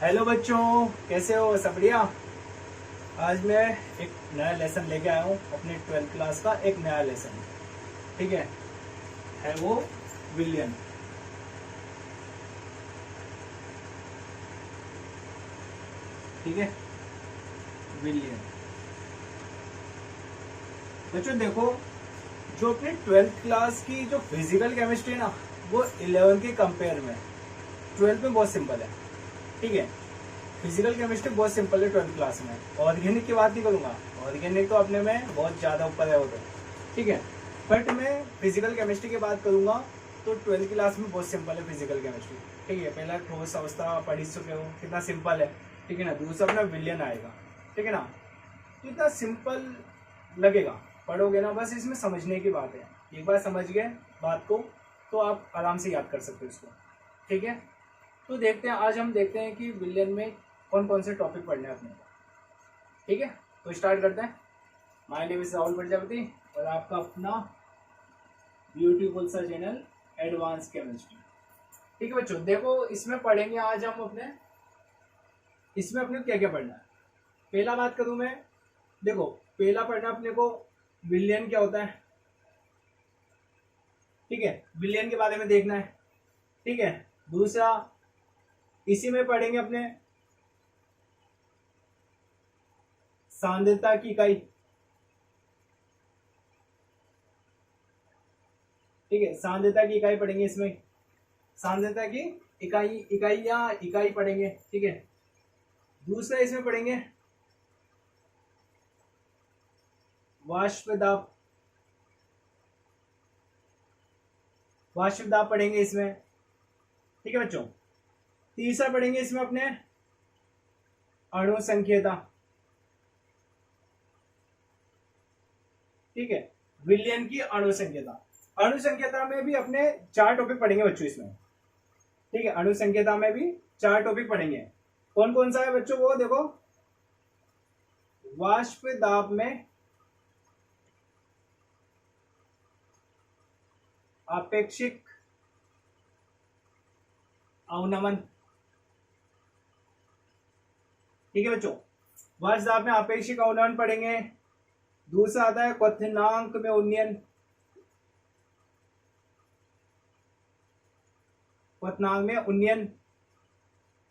Hello बच्चों, कैसे हो? सब बढ़िया। आज मैं एक नया लेसन लेके आया हूँ, अपने 12th क्लास का एक नया लेसन। ठीक है वो विलियन। ठीक है, विलियन। बच्चों देखो, जो अपने 12th क्लास की जो फिजिकल केमिस्ट्री है ना, वो 11 के कंपेयर में 12th में बहुत सिंपल है। ठीक है, फिजिकल केमिस्ट्री बहुत सिंपल है 12th क्लास में। ऑर्गेनिक की बात नहीं करूंगा, ऑर्गेनिक तो अपने में बहुत ज्यादा ऊपर है वो तो। ठीक है, बट मैं फिजिकल केमिस्ट्री की बात करूंगा तो 12th क्लास में बहुत सिंपल है फिजिकल केमिस्ट्री। ठीक है, पहला ठोस अवस्था पढ़ ही चुके हो, कितना सिंपल है। ठीक है ना, दूसरा अपना विलियन आएगा। ठीक है ना, कितना सिंपल लगेगा, पढ़ोगे ना, बस इसमें समझने की बात है। एक बार समझ गए बात को तो आप आराम से याद कर सकते हो इसको। ठीक है, तो देखते हैं, आज हम देखते हैं कि विलियन में कौन कौन से टॉपिक पढ़ने हैं अपने को। ठीक है, तो स्टार्ट करते हैं। My name is Rahul Prajapati और आपका अपना ब्यूटीफुल सा चैनल एडवांस केमिस्ट्री। ठीक है बच्चों, देखो इसमें पढ़ेंगे आज हम अपने, इसमें अपने क्या क्या पढ़ना है। पहला बात करूं मैं, देखो पहला पढ़ना अपने को विलियन क्या होता है। ठीक है, विलियन के बारे में देखना है। ठीक है, दूसरा इसी में पढ़ेंगे अपने सांद्रता की इकाई। ठीक है, सांद्रता की इकाई पढ़ेंगे इसमें, सांद्रता की इकाई पढ़ेंगे। ठीक है, दूसरा इसमें पढ़ेंगे वाष्प दाब, वाष्प दाब पढ़ेंगे इसमें। ठीक है बच्चों, तीसरा पढ़ेंगे इसमें अपने अणु संख्यता। ठीक है, विलियन की अणु संख्यता। अणु संख्यता में भी अपने 4 टॉपिक पढ़ेंगे बच्चों इसमें। ठीक है, अणु संख्यता में भी 4 टॉपिक पढ़ेंगे। कौन कौन सा है बच्चों? वो देखो, वाष्प दाब में आपेक्षिक अवनमन। ठीक है बच्चों, वाष्प दाब में आपेक्षिक अवनमन पढ़ेंगे। दूसरा आता है क्वथनांक में उन्नयन, क्वथनांक में उन्नयन।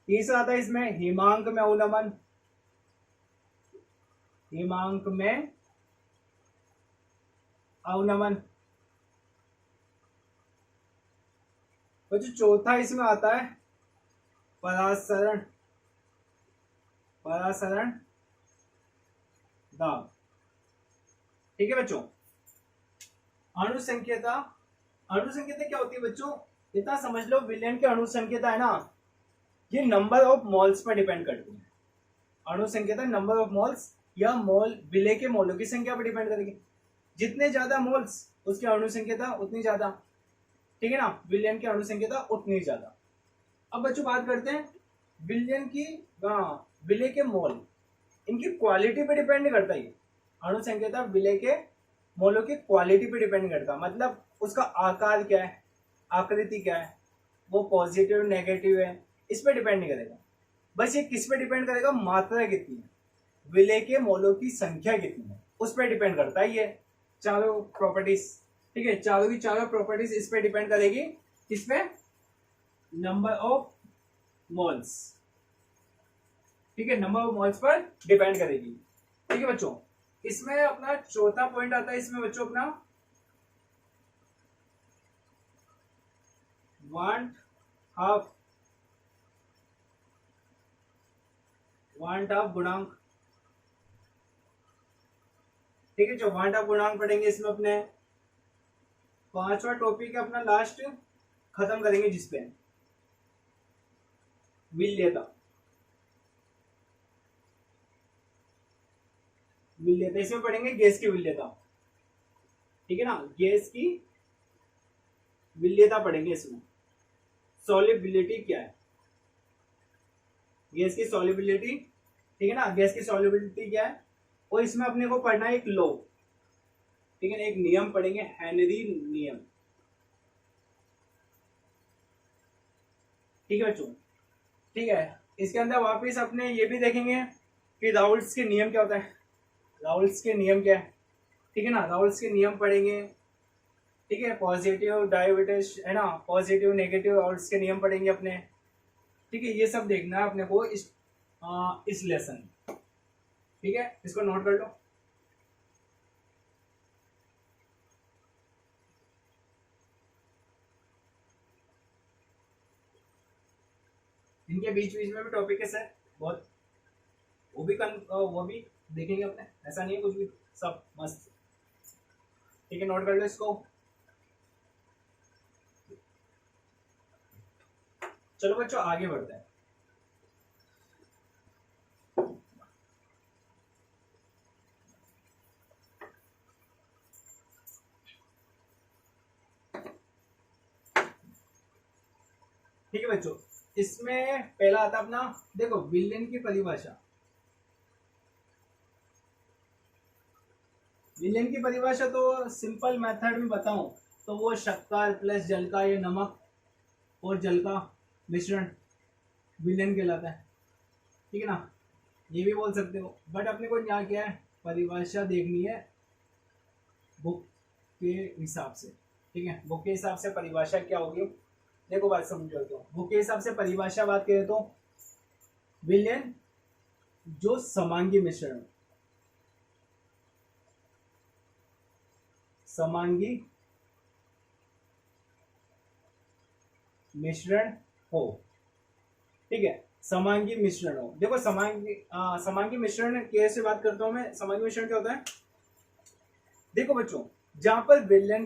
तीसरा आता है इसमें हिमांक में अवनमन, हिमांक में अवनमन। बच्चों चौथा इसमें आता है परासरण, परासरण दाब। ठीक है बच्चों, अणु संख्यता, अणु संख्यता क्या होती है बच्चों? इतना समझ लो, विलियन की अणु संख्यता है ना, ये number of moles per depend करती है। अणु संख्यता नंबर ऑफ मोल्स या मोल, विलय के मोलों की संख्या पर डिपेंड करेगी। जितने ज्यादा मोल्स उसकी अणु संख्यता उतनी ज्यादा। ठीक है ना, विलियन की अणु संख्यता उतनी ज्यादा। अब बच्चों बात करते हैं विलियन की, विलय के मोल, इनकी क्वालिटी पे डिपेंड नहीं करता ये। अणु संख्यता विलय के मोलों की क्वालिटी पे डिपेंड करता, मतलब उसका आकार क्या है, आकृति क्या है, वो पॉजिटिव नेगेटिव है, इस पे डिपेंड नहीं करेगा। बस ये किस पे डिपेंड करेगा? मात्रा कितनी है, विलय के मोलों की संख्या कितनी है, उस पर डिपेंड करता है ये चारों प्रॉपर्टीज। ठीक है, चारों की चारों प्रॉपर्टीज इस पे डिपेंड करेगी, किस पे? Number of moles. ठीक है, number of moles per depend करेगी। ठीक है बच्चों, इसमें अपना चौथा पॉइंट आता है इसमें बच्चों अपना वांट हाफ, वांट हाफ गुणांक। ठीक है, जो वांट हाफ गुणांक पढ़ेंगे इसमें अपने। पांचवा टॉपिक है अपना लास्ट, खत्म करेंगे जिसपे विल्यता, विल्यता इसमें पढ़ेंगे गैस की विल्यता। ठीक है ना, गैस की विल्यता पढ़ेंगे इसमें। सॉल्युबिलिटी क्या है, गैस की सॉल्युबिलिटी। ठीक है ना, गैस की सॉल्युबिलिटी क्या है, और इसमें अपने को पढ़ना है एक लॉ। ठीक है ना, एक नियम पढ़ेंगे, हेनरी नियम। ठीक है बच्चों, ठीक है, इसके अंदर वापस अपने ये भी देखेंगे कि राउल्ट्स के नियम क्या होता है, राउल्ट्स के नियम क्या है, ठीक है ना, राउल्ट्स के नियम पढ़ेंगे, ठीक है, पॉजिटिव डायबिटिस है ना, पॉजिटिव नेगेटिव राउल्ट्स के नियम पढ़ेंगे अपने, ठीक है, ये सब देखना है अपने को इस लेसन, ठीक है, इसको नोट कर लो। इनके बीच बीच में भी टॉपिक है सर बहुत, वो भी देखेंगे अपने, ऐसा नहीं है कुछ भी, सब मस्त, ठीक है, नोट कर लो इसको। चलो बच्चों आगे बढ़ते हैं। ठीक है बच्चों, इसमें पहला आता अपना, देखो विलेन की परिभाषा, विलेन की परिभाषा तो सिंपल मेथड में बताऊं तो वो शक्कर प्लस जल का, ये नमक और जल का मिश्रण विलेन कहलाता है, ठीक है ना, ये भी बोल सकते हो, बट अपने को यहाँ क्या है, परिभाषा देखनी है बुक के हिसाब से, ठीक है, बुक के हिसाब से परिभाषा क्या होगी, देखो बात समझो, तो बुक के हिसाब से परिभाषा बात करें तो विलेन जो समांगी मिश्रण, समांगी मिश्रण हो, ठीक है, समांगी मिश्रण हो, देखो समांगी मिश्रण कैसे बात करता हूं मैं, समांगी मिश्रण क्या होता है, देखो बच्चों जहां पर विलेन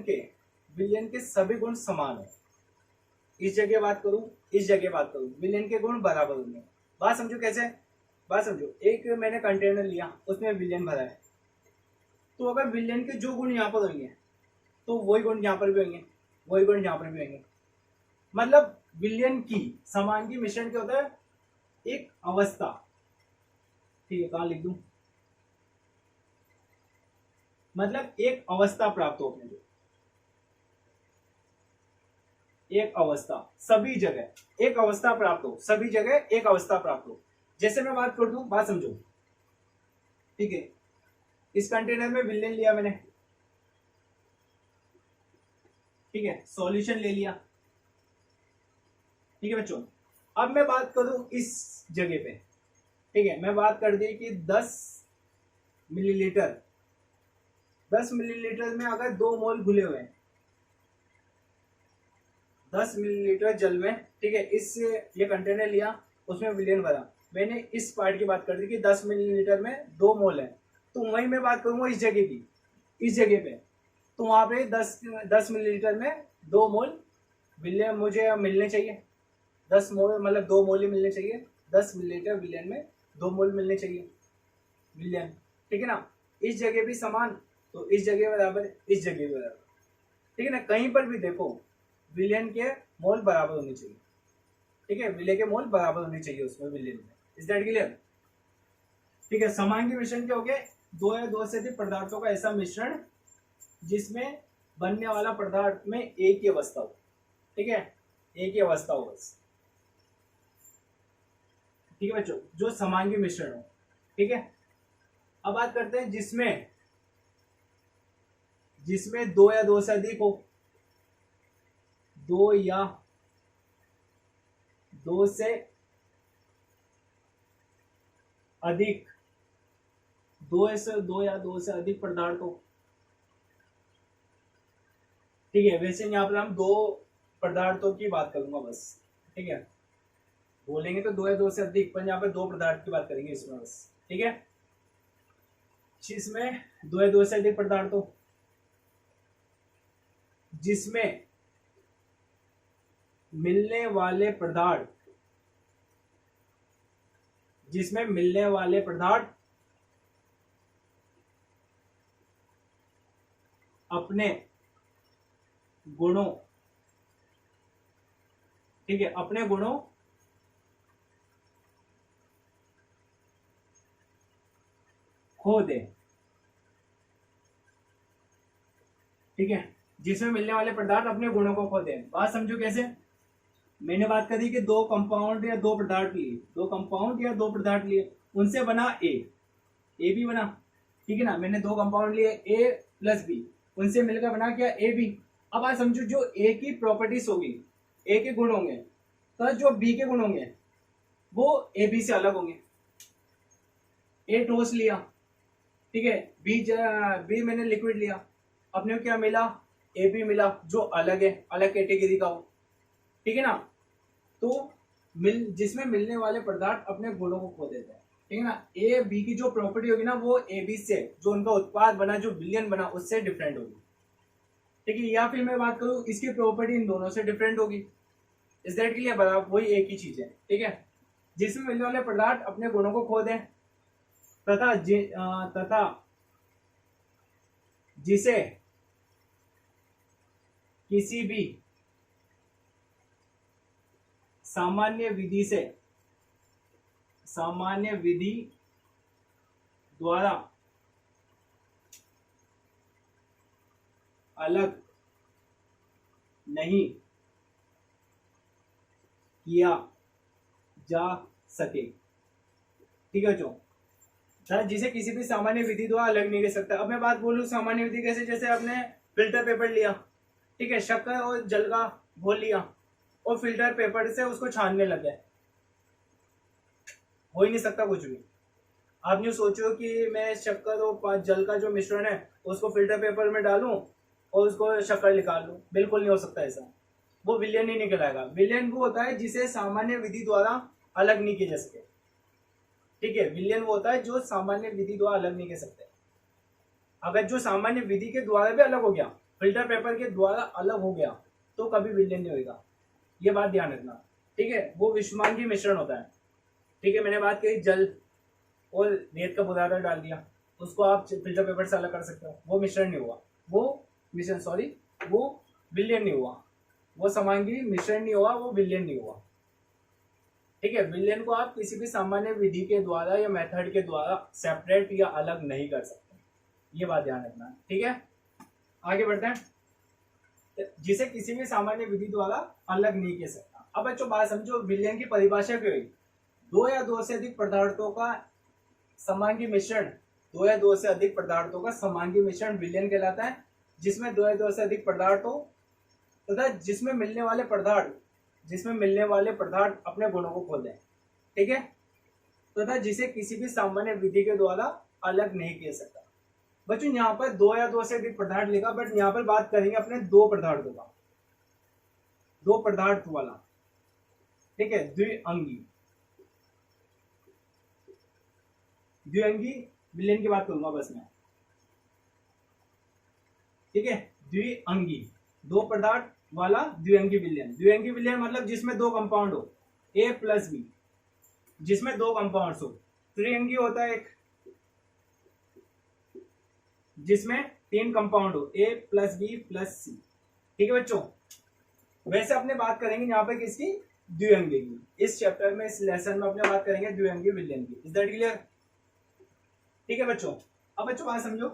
के सभी गुण समान है, इस जगह बात करूं, इस जगह बात करूं, विलेन के गुण बराबर होंगे, बात समझो कैसे, बात समझो, एक मैंने कंटेनर लिया उसमें विलेन भरा है, तो अगर विलेन के जो गुण यहाँ पर होंगे तो वही गुण यहाँ पर भी होंगे, वही गुण यहाँ पर भी होंगे, मतलब विलेन की समांगी मिश्रण क्या होता है, एक अवस्था, ठीक है, कहां लिख दूं, मतलब एक अवस्था प्राप्त हो अपने को, एक अवस्था सभी जगह, एक अवस्था प्राप्त हो, सभी जगह एक अवस्था प्राप्त हो, जैसे मैं बात कर दूं, बात समझो, ठीक है, इस कंटेनर में विलेन लिया मैंने, ठीक है, सॉल्यूशन ले लिया, ठीक है बच्चों, अब मैं बात करूं इस जगह पे, ठीक है, मैं बात कर दी कि 10 मिलीलीटर, 10 मिलीलीटर में अगर 2 मोल घुले हुए हैं, 10 मिलीलीटर जल में, ठीक है, इस ये कंटेनर लिया उसमें विलेन भरा, मैंने इस पार्ट की बात कर दी कि 10 मिलीलीटर में 2 मोल है, तो वही मैं बात करूंगा इस जगह की, इस जगह पे, तो वहां पे 10 मिलीलीटर में 2 मोल विलेन मुझे मिलने चाहिए, 10 मोल मतलब 2 मोल ही मिलने चाहिए, 10 मिलीलीटर विलेन में 2 मोल मिलने चाहिए विलेन, ठीक है ना, इस जगह भी समान, तो इस जगह बराबर, इस जगह भी बराबर, ठीक है ना, कहीं पर भी देखो विलेन के मोल बराबर होने चाहिए, ठीक है, विलेन के मोल बराबर होने चाहिए उसमें विलेन में, इज दैट क्लियर, ठीक है, समांगी मिश्रण क्या हो गया, 2 या 2 से अधिक पदार्थों का ऐसा मिश्रण जिसमें बनने वाला पदार्थ में एक ही अवस्था हो, ठीक है, एक ही अवस्था हो बस, ठीक है बच्चों, जो समांगी मिश्रण हो, ठीक है, अब बात करते हैं जिसमें जिसमें 2 या 2 से अधिक हो, 2 या 2 से अधिक, 2 या 2 से अधिक पदार्थ हो, ठीक है, वैसे यहाँ पर हम 2 पदार्थों की बात करूंगा बस, ठीक है, बोलेंगे तो 2 या 2 से अधिक, पर यहाँ पर 2 पदार्थ की बात करेंगे इसमें बस, ठीक है, जिसमें 2 या 2 से अधिक पदार्थ हो, जिसमें मिलने वाले पदार्थ, जिसमें मिलने वाले पदार्थ अपने गुणों, ठीक है, अपने गुणों खो दे, ठीक है, जिसमें मिलने वाले पदार्थ अपने गुणों को खो दे, बात समझो कैसे, मैंने बात करी कि दो कंपाउंड या दो पदार्थ लिए, दो कंपाउंड या दो पदार्थ लिए, उनसे बना ए भी बना, ठीक है ना। मैंने दो कंपाउंड लिए ए प्लस बी, उनसे मिलकर बना क्या, ए बी। अब आप समझो जो ए की प्रॉपर्टीज होगी, ए के गुण होंगे, तो जो बी के गुण होंगे वो ए बी से अलग होंगे। ए ठोस लिया, ठीक है, बी मैंने लिक्विड लिया, अपने को क्या मिला, ए बी मिला, जो अलग है, अलग कैटेगरी का हो, ठीक है ना। तो जिसमें मिलने वाले पदार्थ अपने गुणों को खो देते हैं, ठीक है ना। ए बी की जो प्रॉपर्टी होगी ना वो ए बी से, जो उनका उत्पाद बना, जो विलयन बना, उससे डिफरेंट होगी, ठीक है। या फिर मैं बात करूं इसकी प्रॉपर्टी इन दोनों से डिफरेंट होगी, इस दैट के लिए वही एक ही चीज है, ठीक है। जिसमें मिलने वाले पदार्थ अपने गुणों को खो दें तथा जिसे किसी भी सामान्य विधि द्वारा अलग नहीं किया जा सके, ठीक है जो जिसे किसी भी सामान्य विधि द्वारा अलग नहीं कर सकता। अब मैं बात बोलूं सामान्य विधि कैसे, जैसे आपने फिल्टर पेपर लिया, ठीक है, शक्कर और जल का घोल लिया और फिल्टर पेपर से उसको छानने लग गए, हो ही नहीं सकता कुछ भी। आप यूँ सोचो कि मैं शक्कर और जल का जो मिश्रण है उसको फिल्टर पेपर में डालूं और उसको शक्कर निकाल लूं, बिल्कुल नहीं हो सकता ऐसा, वो विलयन ही निकल आएगा। विलयन वो होता है जिसे सामान्य विधि द्वारा अलग नहीं किया जा सके, ठीक है। विलयन वो होता है जो सामान्य विधि द्वारा अलग नहीं कर सकते। अगर जो सामान्य विधि के द्वारा भी अलग हो गया, फिल्टर पेपर के द्वारा अलग हो गया, तो कभी विलयन नहीं होगा, ये बात ध्यान रखना, ठीक है। वो विषमांगी मिश्रण होता है, ठीक है। मैंने बात करी जल और रेत का बुरादा डाल दिया, उसको आप फिल्टर पेपर से अलग कर सकते हो, वो मिश्रण नहीं हुआ, वो विलयन नहीं हुआ, वो समांगी मिश्रण नहीं हुआ, वो विलयन नहीं हुआ, ठीक है। विलयन को आप किसी भी सामान्य विधि के द्वारा या मेथड के द्वारा सेपरेट या अलग नहीं कर सकते, ये बात ध्यान रखना, ठीक है। आगे बढ़ते हैं, जिसे किसी भी सामान्य विधि द्वारा अलग नहीं कर सकता। अब बच्चों बात समझो, विलयन की परिभाषा क्या हुई, दो या दो से अधिक पदार्थों का समांगी मिश्रण, दो या दो से अधिक पदार्थों का समांगी मिश्रण विलयन कहलाता है, जिसमें दो या दो से अधिक पदार्थ हो तथा जिसमें मिलने वाले पदार्थ अपने गुणों को खो दें, ठीक है, तथा जिसे किसी भी सामान्य विधि के द्वारा अलग नहीं किया सकता। बच्चों यहाँ पर दो या दो से अधिक पदार्थ लिखा, बट यहाँ पर बात करेंगे अपने दो पदार्थों का, दो पदार्थ वाला, ठीक है। द्विअंगी विलयन की बात करूंगा बस मैं, ठीक है। द्विअंगी, दो पदार्थ वाला द्विअंगी विलयन। द्विअंगी विलयन मतलब जिसमें दो कंपाउंड हो, ए प्लस बी, जिसमें दो कंपाउंड्स हो। त्रिअंगी होता है एक, जिसमें तीन कंपाउंड हो, ए प्लस बी प्लस सी, ठीक है बच्चों। वैसे अपने बात करेंगे यहाँ पे किसकी, द्विअंगी की। इस चैप्टर में, इस लेसन में अपने बात करेंगे द्विअंगी विलयन की। इज दैट क्लियर, ठीक है बच्चों। अब बच्चों बात समझो,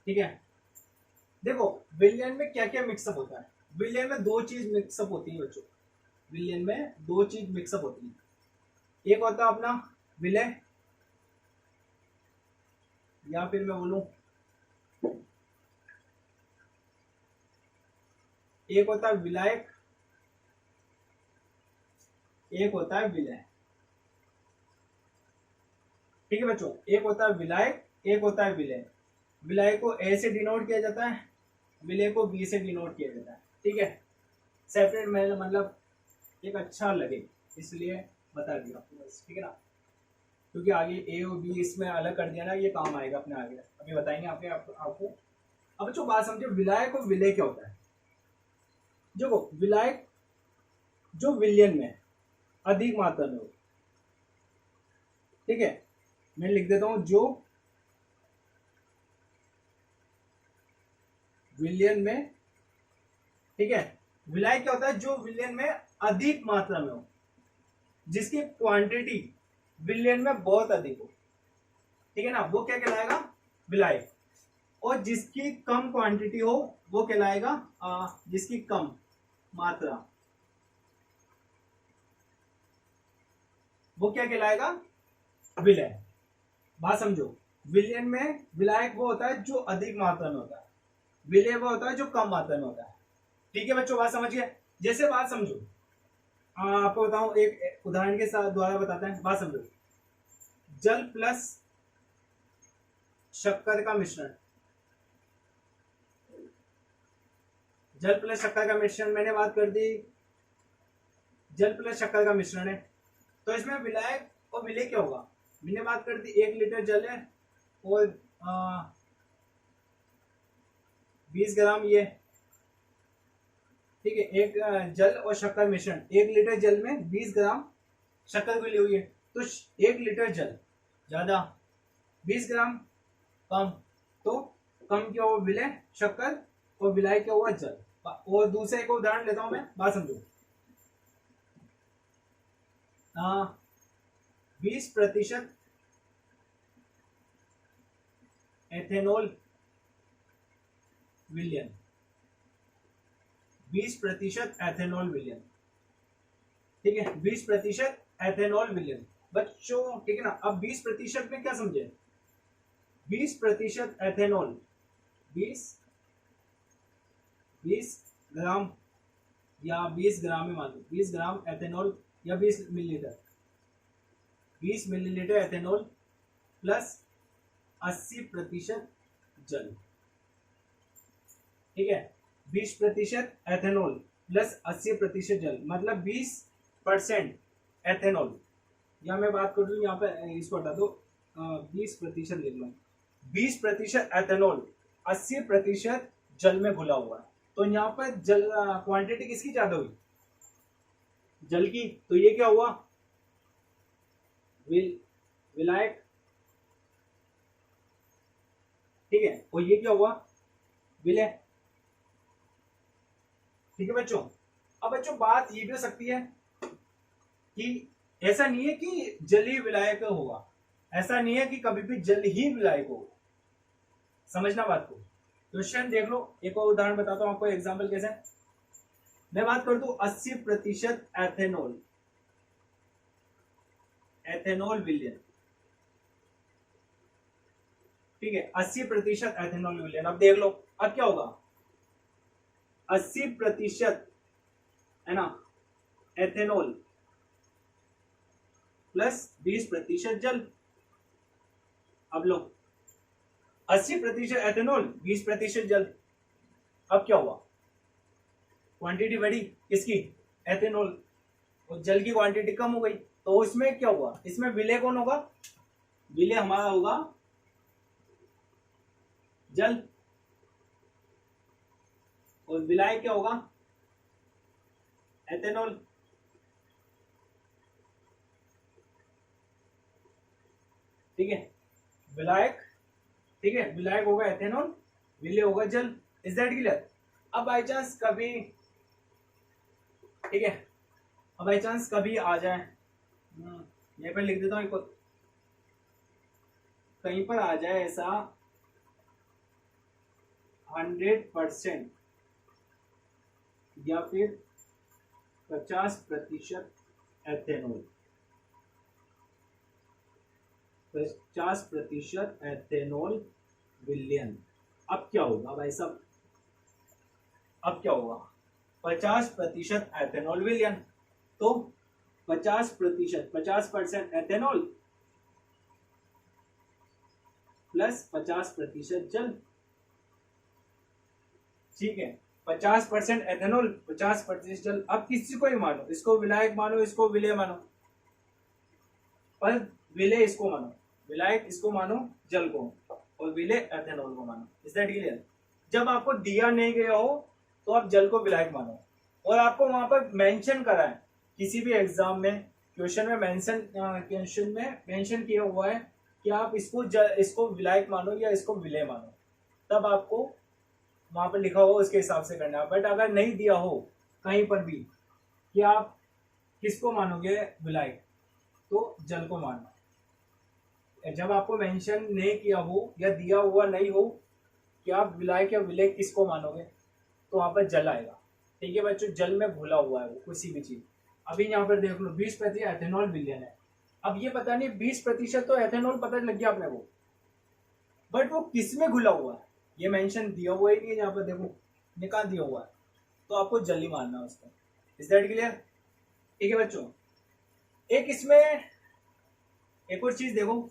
ठीक है। देखो विलयन में क्या क्या मिक्सअप होता है, विलयन में दो चीज मिक्सअप होती है बच्चों, विलयन में दो चीज मिक्सअप होती है। एक होता है अपना विलय, या फिर मैं बोलूं एक होता है विलायक, एक होता है विलय, ठीक है बच्चों। एक होता है विलायक, एक होता है विलय। विलय को ए से डिनोट किया जाता है, विलय को बी से डिनोट किया जाता है, ठीक है। सेपरेट में मतलब एक अच्छा लगे इसलिए बता दिया आपको बस, ठीक है ना, क्योंकि आगे ए और बी इसमें अलग कर दिया ना, ये काम आएगा अपने आगे, अभी बताएंगे आपको। अब बच्चों बात समझो, विलायक और विलय क्या होता है। देखो विलायक जो विलयन में अधिक मात्रा में हो, ठीक है, मैं लिख देता हूं, जो विलयन में, ठीक है। विलायक क्या होता है, जो विलयन में अधिक मात्रा में हो, जिसकी क्वांटिटी विलयन में बहुत अधिक हो, ठीक है ना, वो क्या कहलाएगा, विलायक। और जिसकी कम क्वांटिटी हो वो कहलाएगा जिसकी कम मात्रा, वो क्या कहलाएगा? विलय। बात समझो, विलयन में विलायक वो होता है जो अधिक मात्रा में होता है, विलय वो होता है जो कम मात्रा में होता है। ठीक है बच्चों, बात समझिए। जैसे बात समझो, आपको बताऊं, एक उदाहरण के साथ द्वारा बताते हैं, बात समझो। जल प्लस शक्कर का मिश्रण, जल प्लस शक्कर का मिश्रण, मैंने बात कर दी जल प्लस शक्कर का मिश्रण है, तो इसमें विलायक और विलय क्या होगा? मैंने बात कर दी 1 लीटर जल है और 20 ग्राम ये, ठीक है, एक जल और शक्कर मिश्रण, 1 लीटर जल में 20 ग्राम शक्कर घुली हुई है, तो 1 लीटर जल ज्यादा, 20 ग्राम कम, तो कम क्या हुआ? विलय शक्कर, और विलायक क्या हुआ? जल। और दूसरे को उदाहरण लेता हूं मैं, बात समझो। 20% एथेनॉल विलयन, 20% एथेनॉल विलयन, ठीक है, 20% एथेनॉल विलयन बच्चों, ठीक है ना। अब 20% में क्या समझे? 20% एथेनॉल, 20 ग्राम या 20 ग्राम में मान लो, 20 ग्राम एथेनॉल या 20 मिलीलीटर, 20 मिलीलीटर एथेनॉल प्लस 80% जल, ठीक है, 20% एथेनॉल प्लस 80% जल, मतलब 20% एथेनॉल, या मैं बात कर लूँ यहाँ पे, इसको हटा दो, 20% लिख लो, 20% एथेनॉल 80% जल में घुला हुआ है, तो यहाँ पर जल क्वांटिटी किसकी ज्यादा हुई? जल की, तो ये क्या हुआ? विलायक, ठीक है, और ये क्या हुआ? विलय। ठीक है बच्चों। अब बच्चों बात ये भी हो सकती है कि ऐसा नहीं है कि जल ही विलायक होगा, ऐसा नहीं है कि कभी भी जल ही विलायक होगा, समझना बात को। क्वेश्चन देख लो, एक और उदाहरण बताता हूं आपको, एग्जाम्पल कैसे। मैं बात कर दूं 80% एथेनॉल, एथेनॉल विलयन, ठीक है, 80% एथेनॉल विलयन। अब देख लो, अब क्या होगा? 80% है ना एथेनॉल प्लस 20% जल। अब लो, 80% एथेनॉल, 20% जल, अब क्या हुआ? क्वांटिटी बढ़ी किसकी? एथेनॉल, और जल की क्वांटिटी कम हो गई, तो इसमें क्या हुआ? इसमें विलय कौन होगा? विलय हमारा होगा जल, और विलाय क्या होगा? एथेनॉल। ठीक है, विलायक, ठीक है, विलायक होगा एथेनॉल, विलय होगा जल। Is that clear? अब बाई चांस कभी, ठीक है, अब बाई चांस कभी आ जाए, यहां पर लिख देता हूं, कहीं पर आ जाए ऐसा 100% या फिर 50% एथेनॉल, 50% एथेनॉल विलयन। अब क्या होगा भाई साहब? अब क्या होगा? 50% एथेनॉल विलयन, तो 50%, 50% एथेनॉल प्लस 50% जल, ठीक है, 50% एथेनॉल, 50% जल। अब किसी को ही मानो, इसको विलायक मानो, इसको विलय मानो, पर विलय इसको मानो, विलायक इसको मानो जल को, और विलय एथेनॉल को मानो। Is that clear? जब आपको दिया नहीं गया हो तो आप जल को विलायक मानो, और आपको वहां पर मेंशन करा है किसी भी एग्जाम में, क्वेश्चन में मेंशन किया हुआ है कि आप इसको विलायक मानो या इसको विलय मानो, तब आपको वहां पर लिखा हुआ उसके हिसाब से करना है। बट अगर नहीं दिया हो कहीं पर भी कि आप किसको मानोगे विलायक, तो जल को मानना। जब आपको मेंशन नहीं किया हो या दिया हुआ नहीं हो कि आप विलायक या विलय किसको मानोगे, तो वहां पर जल आएगा। ठीक है बच्चों, जल में घुला हुआ है वो किसी भी चीज। अभी यहाँ पर देख लो 20% एथेनॉल विलयन है। अब ये पता नहीं 20% तो एथेनॉल पता लग गया अपने को, बट वो किस में घुला हुआ है ये मेंशन दिया हुआ ही नहीं है। यहाँ पर देखो निकाल दिया हुआ है, तो आपको जल्दी मारना है उसको। Is that clear? ठीक है बच्चों, एक इसमें एक और चीज देखो,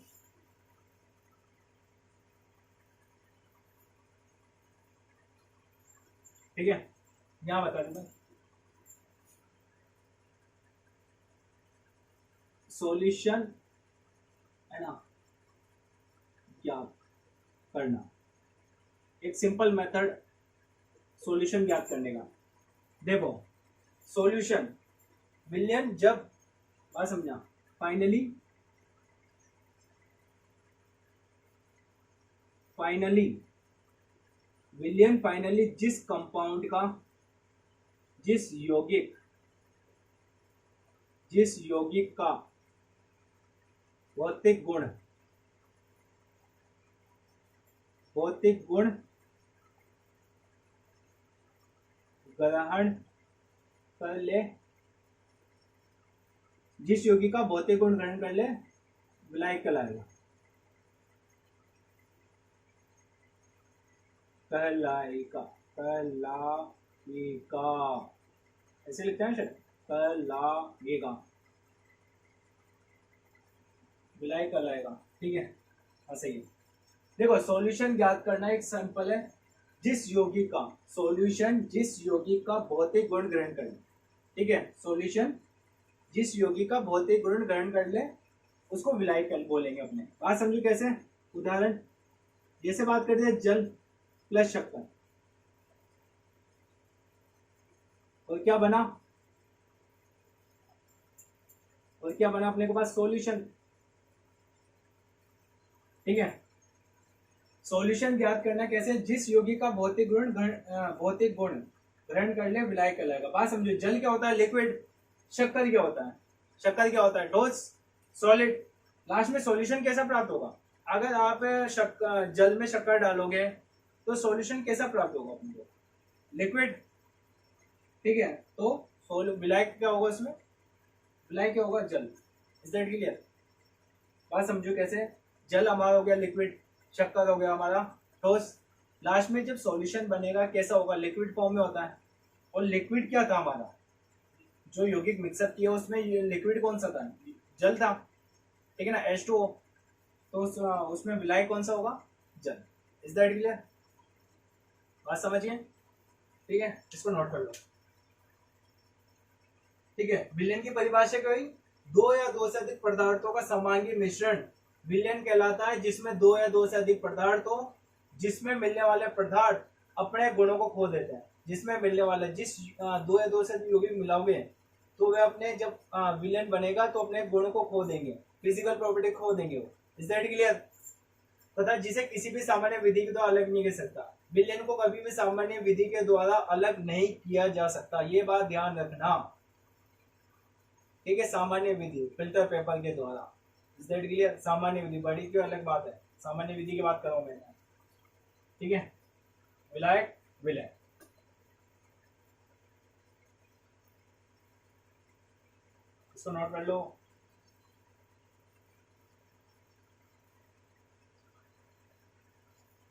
ठीक है, यहाँ बता दूंगा सॉल्यूशन है ना ज्ञात करना, एक सिंपल मेथड सॉल्यूशन ज्ञात करने का। देखो सॉल्यूशन विलयन जब, बात समझा, फाइनली विलयन फाइनली जिस कंपाउंड का जिस यौगिक का भौतिक गुण ग्रहण कर ले, जिस यौगिक का भौतिक गुण ग्रहण कर ले विलायक कहलाएगा। ऐसे लिखते हैं सर, कहलाएगा, विलायक कहलाएगा। ठीक है, हाँ सही है। देखो सॉल्यूशन ज्ञात करना एक सिंपल है, जिस यौगिक का सॉल्यूशन जिस यौगिक का भौतिक गुण ग्रहण कर ले। ठीक है, सॉल्यूशन जिस यौगिक का भौतिक गुण ग्रहण कर ले उसको विलायक बोलेंगे अपने। बात समझो कैसे? उदाहरण जैसे बात करते हैं जल प्लस शक्कर, और क्या बना अपने के पास सॉल्यूशन। ठीक है, सॉल्यूशन ज्ञात करना कैसे? जिस यौगिक का भौतिक गुण ग्रहण कर ले विलायक कहलाएगा। बात समझो, जल क्या होता है? लिक्विड। शक्कर क्या होता है? ठोस, सॉलिड। लास्ट में सॉल्यूशन कैसा प्राप्त होगा? अगर आप जल में शक्कर डालोगे तो सॉल्यूशन कैसा प्राप्त होगा अपने को? लिक्विड। ठीक है, तो विलायक क्या होगा उसमें? विलायक क्या होगा? जल। Is that clear? बात समझो कैसे? जल हमारा हो गया लिक्विड, शक्कर हो गया हमारा ठोस। लास्ट में जब सॉल्यूशन बनेगा कैसा होगा? लिक्विड फॉर्म में होता है। और लिक्विड क्या था हमारा? जो यौगिक मिक्सअप किया उसमें लिक्विड कौन सा था? जल था। ठीक है ना, H2O। तो उसमें विलायक कौन सा होगा? जल। Is that clear? बात समझिए। ठीक है, इसको नोट कर लो। ठीक है, विलयन की परिभाषा क्या हुई? दो या दो से अधिक पदार्थों का समांगी मिश्रण विलयन कहलाता है, जिसमें दो या दो से अधिक पदार्थ हो, जिसमें मिलने वाले पदार्थ अपने गुणों को खो देते हैं। जिसमें मिलने वाले दो या दो से अधिक यौगिक मिलाओगे तो वे अपने जब विलयन बनेगा तो अपने गुणों को खो देंगे, फिजिकल प्रॉपर्टी खो देंगे वो। Is that clear? तथा जिसे किसी भी सामान्य विधि के द्वारा अलग नहीं कर सकता। विलयन को कभी भी सामान्य विधि के द्वारा अलग नहीं किया जा सकता, ये बात ध्यान रखना। ठीक है, सामान्य विधि फिल्टर पेपर के द्वारा। Is that clear? सामान्य विधि, बड़ी की अलग बात है, सामान्य विधि की बात कर रहा हूं मैं। ठीक है, विलायक विलय। इसको नोट कर लो।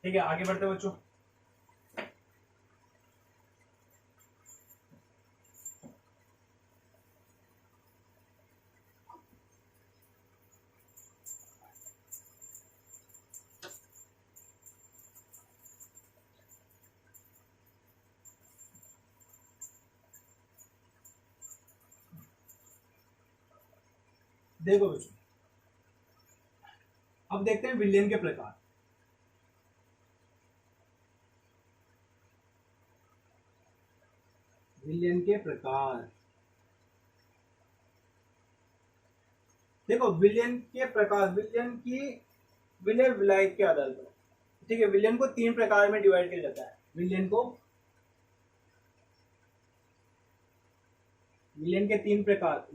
ठीक है, आगे बढ़ते बच्चों। देखो बच्चों, अब देखते हैं विलयन के प्रकार। विलयन के प्रकार देखो, विलयन के प्रकार विलय विलायक के आधार पर। ठीक है, विलयन को तीन प्रकार में डिवाइड किया जाता है। विलयन के तीन प्रकार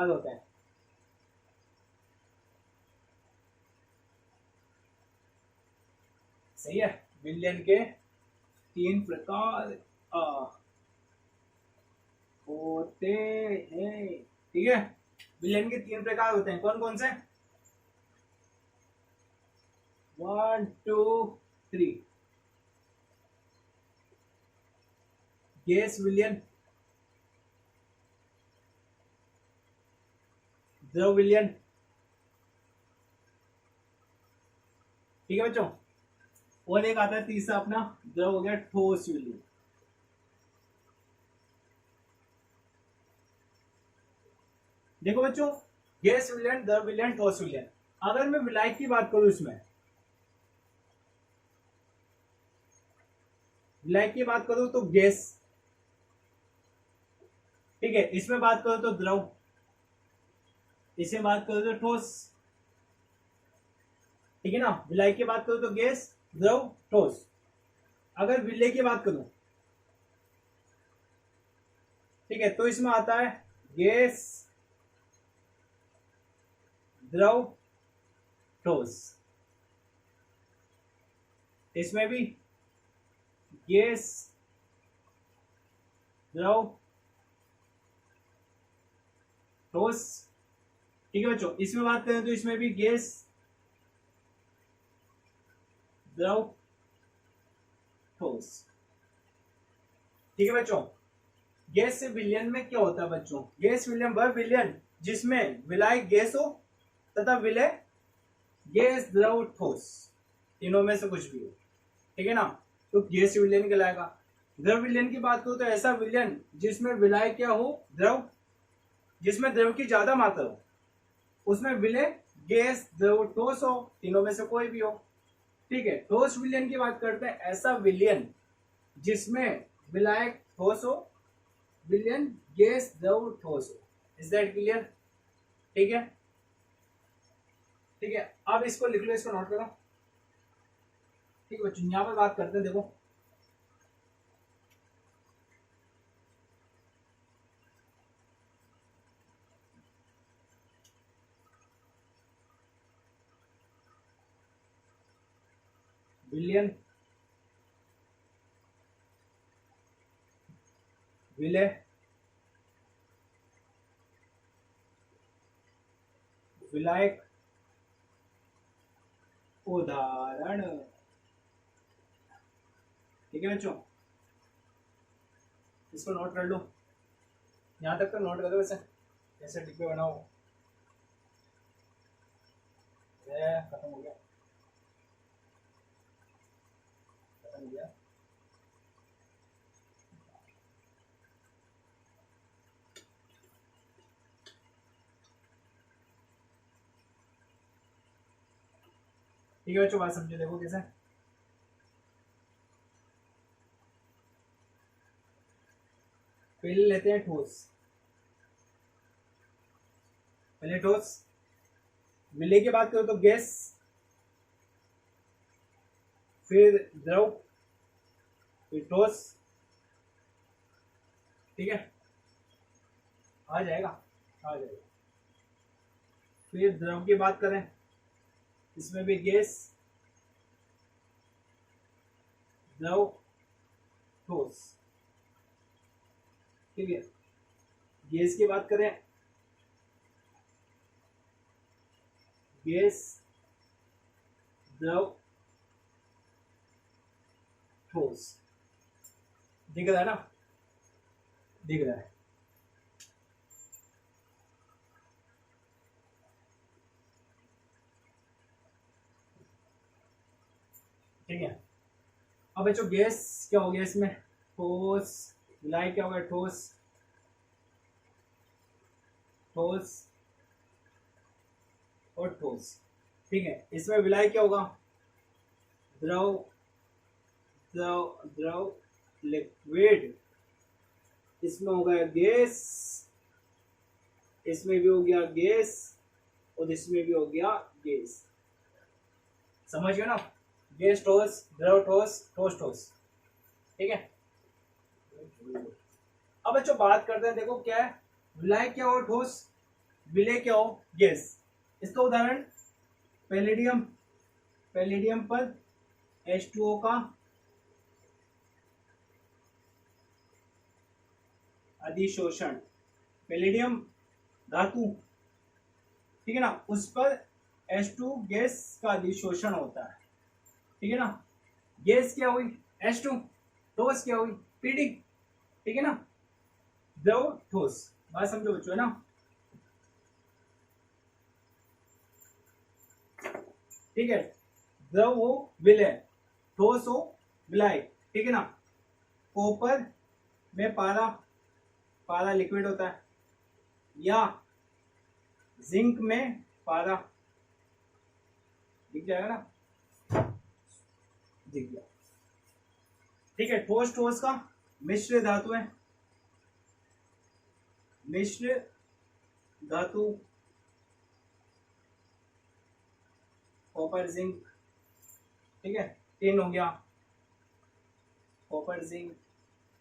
होते हैं। सही है, विलयन के तीन प्रकार होते हैं। ठीक है, विलयन के तीन प्रकार होते हैं, कौन कौन से? 1 2 3। गैस विलयन, द्रव विलयन। ठीक है बच्चों, और एक आता है तीसरा अपना, द्रव हो गया ठोस विलयन। देखो बच्चों, गैस विलयन, द्रव विलयन, ठोस विलयन। अगर मैं विलायक की बात करूं, इसमें विलायक की बात करूं तो गैस, ठीक है। इसमें बात करो तो द्रव, इसमें बात करो तो ठोस, ठीक है ना। विलायक की बात करो तो गैस, द्रव, ठोस। अगर विलय की बात करूं, ठीक है, तो इसमें आता है गैस, द्रव, ठोस। इसमें भी गैस, द्रव, ठोस। ठीक है बच्चों, इसमें बात करें तो इसमें भी गैस, द्रव, ठोस। ठीक है बच्चों, गैस विलयन में क्या होता है बच्चों? गैस विलयन वह विलयन जिसमें विलायक गैस हो तथा विलय गैस, द्रव, ठोस, तीनों में से कुछ भी हो। ठीक है ना, तो गैस विलयन कहलाएगा। द्रव विलयन की बात करो तो ऐसा विलयन जिसमें विलायक क्या हो? द्रव, जिसमें द्रव की ज्यादा मात्रा हो, उसमें विलय गैस, द्रव, ठोस हो, तीनों में से कोई भी हो। ठीक है, ठोस विलयन की बात करते हैं, ऐसा विलयन जिसमें विलायक ठोस हो, विलयन गैस, द्रव, ठोस हो। Is that clear? ठीक है, ठीक है। अब इसको लिख लो, इसको नोट करो। ठीक है बच्चों, यहां पर बात करते हैं, देखो विलयन, विलय, विलायक, उदाहरण। ठीक है बच्चों, इसको नोट कर लो, यहां तक तो नोट कर दो। वैसे कैसे डिब्बे बनाओ, खत्म हो गया, खत्म हो गया। ठीक है बच्चों, बात समझो, देखो कैसे। पहले लेते हैं ठोस, पहले ठोस। विलय की बात करो तो गैस, फिर द्रव, फिर ठोस। ठीक है, आ जाएगा, आ जाएगा। फिर द्रव की बात करें, इसमें भी गैस, द्रव, ठोस। ठीक है, गैस की बात करें, गैस, द्रव, ठोस। दिख रहा है ना, दिख रहा है। ठीक है, अब बच्चों गैस क्या हो गया इसमें? ठोस। विलायक क्या हो गया? ठोस, ठोस और ठोस। ठीक है, इसमें विलायक क्या होगा? द्रव, द्रव, द्रव, लिक्विड। इसमें हो गया गैस, इसमें भी हो गया गैस, और इसमें भी हो गया गैस। समझ गए ना? गैस, ठोस, द्रव, ठोस, ठोस, ठोस। ठीक है, अब बच्चों बात करते हैं, देखो क्या है, विलायक क्या हो? ठोस, विलय क्या हो? गैस। इसका उदाहरण पैलेडियम, पैलेडियम पर H2O का अधिशोषण, पैलेडियम धातु, ठीक है ना, उस पर H2 गैस का अधिशोषण होता है, ठीक है ना। गैस क्या हुई H2, ठोस क्या हुई PD, ठीक है ना। द्रव ठोस, बात समझो बच्चों, है ना। ठीक है, द्रव हो विलय, ठोस हो विलायक, ठीक है ना। कॉपर में पारा, पारा लिक्विड होता है, या जिंक में पारा, दिख जाएगा ना, दिख गया, ठीक है। ठोस ठोस का मिश्र धातु है, मिश्र धातु, कॉपर जिंक, ठीक है, टिन हो गया, कॉपर जिंक,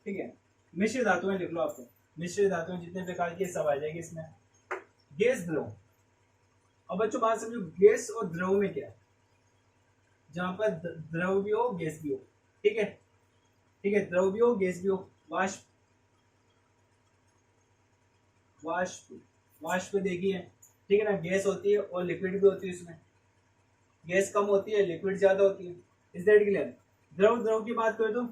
ठीक है। मिश्र धातुएं लिख लो आपको, मिश्र धातुएं जितने प्रकार की सब आ जाएगी इसमें। गैस द्रव, अब बच्चों बात समझो, गैस और द्रव में क्या है, जहां पर द्रव भी हो गैस भी हो, ठीक है, ठीक है, द्रव भी हो गैस भी हो। वाष्प, वाष्प, वाष्प देखिए, ठीक है ना, गैस होती है और लिक्विड भी होती है, इसमें गैस कम होती है, लिक्विड ज्यादा होती है, इज दैट क्लियर। द्रव, द्रव की बात करें तो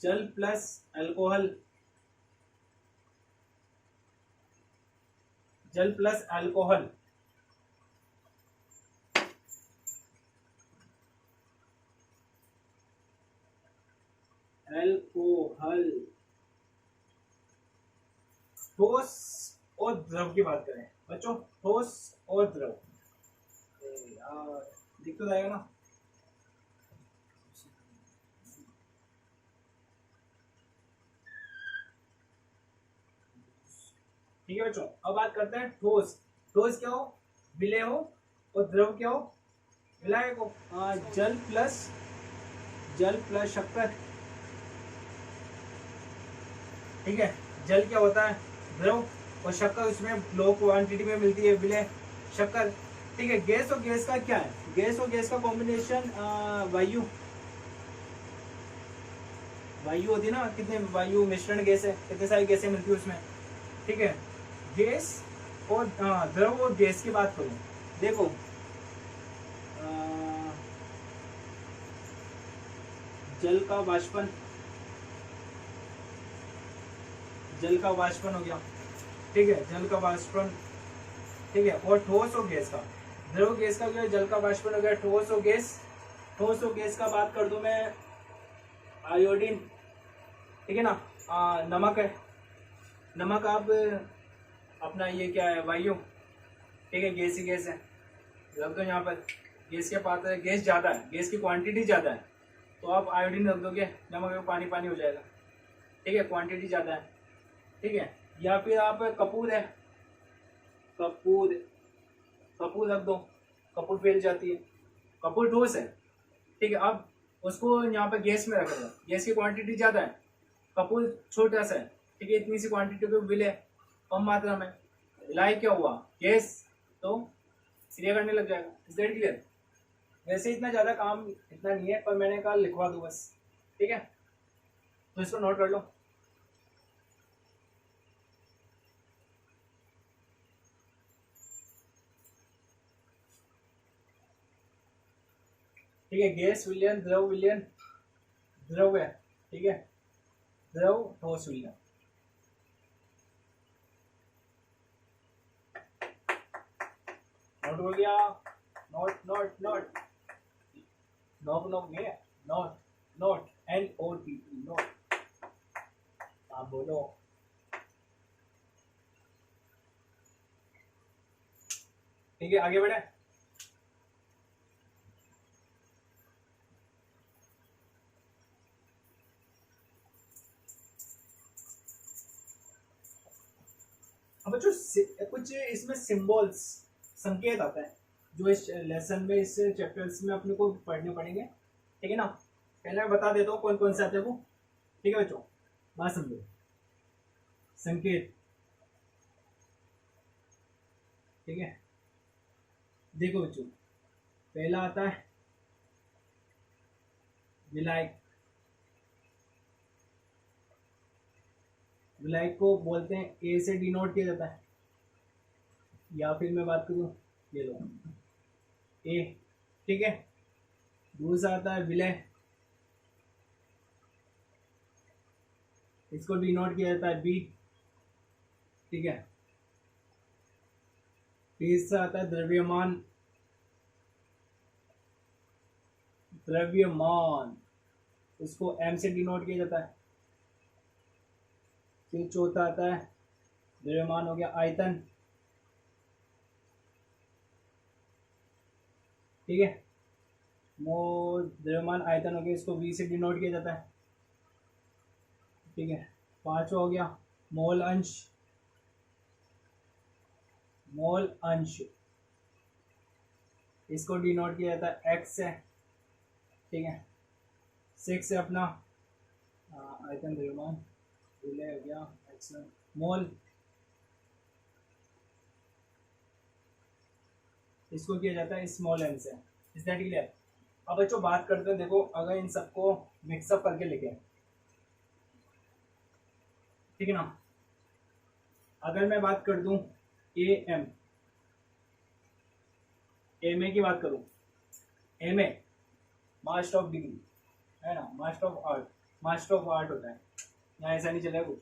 जल प्लस अल्कोहल, जल प्लस अल्कोहल, अल्कोहल, ठोस और द्रव की बात करें बच्चों, ठोस और द्रव, यार दिख तो जाएगा ना। ठीक है बच्चों, अब बात करते हैं ठोस। ठोस क्या हो, विलय हो, और द्रव क्या हो, विलायक हो। जल प्लस शक्कर, ठीक है। जल क्या होता है, द्रव, और शक्कर उसमें लो क्वांटिटी में मिलती है, विलय शक्कर, ठीक है। गैस और गैस का क्या है, गैस और गैस का कॉम्बिनेशन वायु, वायु होती है ना, कितने वायु मिश्रण गैस है, कितने सारी गैसें मिलती है उसमें, ठीक है। गैस और द्रव और गैस की बात करूं, देखो जल का वाष्पन, जल का वाष्पन हो गया, ठीक है, जल का वाष्पन, ठीक है। और ठोस और गैस का, द्रव गैस का क्या, जल का वाष्पन हो गया। ठोस और गैस, ठोस और गैस का बात कर दूं मैं, आयोडीन, ठीक है ना, नमक है, नमक, आप अपना ये क्या है, वायु, ठीक है, गैस ही गैस है, रख दो यहाँ पर। गैस के पात्र, गैस ज़्यादा है, गैस की क्वांटिटी ज़्यादा है, तो आप आयोडीन रख दोगे, नमक में पानी पानी हो जाएगा, ठीक है, क्वांटिटी ज़्यादा है, ठीक है। या फिर आप कपूर है, कपूर, कपूर रख दो, कपूर फैल जाती है, कपूर ठोस है, ठीक है। अब उसको यहाँ पे गैस में रख दो, गैस की क्वांटिटी ज़्यादा है, कपूर छोटा सा है, ठीक है, इतनी सी क्वांटिटी पे विलय कम मात्रा में, विलाय क्या हुआ, गैस, तो क्रिया करने लग जाएगा, इज दैट क्लियर। वैसे इतना ज़्यादा काम इतना नहीं है, पर मैंने कहा लिखवा दो बस, ठीक है, तो इसको नोट कर लो। ठीक है, गैस विलयन, द्रव विलयन, द्रव है, ठीक है, द्रव ठोस विलयन, नोट हो गया, note note note, note note नहीं है, नोट, नोट NOT, नोट, आप बोलो। ठीक है, आगे बढ़े। अब बच्चों कुछ इसमें सिंबल्स, संकेत आता है, जो इस लेसन में, इस चैप्टर्स में अपने को पढ़ने पड़ेंगे, ठीक है ना। पहले मैं बता देता हूँ कौन कौन से आते हैं वो, ठीक है बच्चों, बात समझो। संकेत, ठीक है, देखो बच्चों, पहला आता है विलायक। विलायक को बोलते हैं, ए से डिनोट किया जाता है, या फिर मैं बात करूं ये लो ए, ठीक है। दूसरा आता है विलय, इसको डिनोट किया जाता है बी, ठीक है। तीसरा आता है द्रव्यमान, द्रव्यमान इसको एम से डिनोट किया जाता है। फिर चौथा आता है द्रव्यमान हो गया आयतन, ठीक है। मोल द्रव्यमान आयतन हो गया, इसको वी से डिनोट किया जाता है, ठीक है। पांचवा हो गया मोल अंश, मोल अंश इसको डिनोट किया जाता है एक्स से, ठीक है। सिक्स से अपना आयतन द्रव्यमान विलय हो गया एक्स मोल, इसको किया जाता है स्मॉल एन से। Is that clear? अब बच्चों बात करते हैं, देखो अगर इन सबको मिक्सअप करके लिखे, ठीक है ना। अगर मैं बात कर दूं ए एम, एम ए की बात करूं, M A master of degree है ना, master of art, master of art होता है, यहाँ ऐसा नहीं चलेगा कुछ,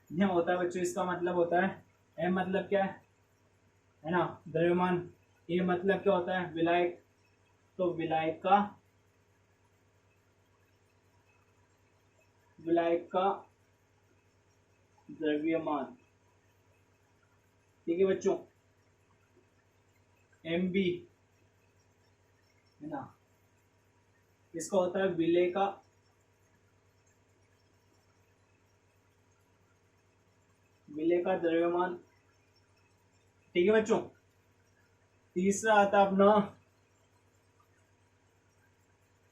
यहाँ होता है बच्चों। इसका मतलब होता है एम मतलब क्या है ना, द्रव्यमान। ए मतलब क्या होता है विलायक, तो विलायक का, विलायक का द्रव्यमान, ठीक है बच्चों। एम बी है ना, इसका होता है विलय का, विलय का द्रव्यमान, ठीक है बच्चों। तीसरा आता है अपना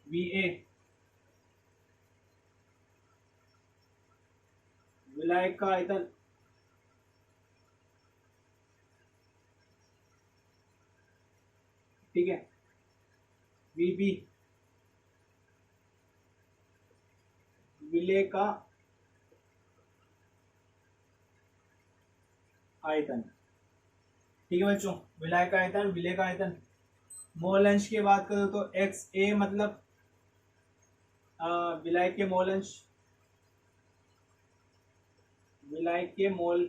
वी ए, विलायक का आयतन, ठीक है। वी बी विलय का आयतन, ठीक है बच्चों। विलय का आयतन, विलय का आयतन। मोल अंश की बात करो तो एक्स ए मतलब विलय के मोल अंश, विलय के मोल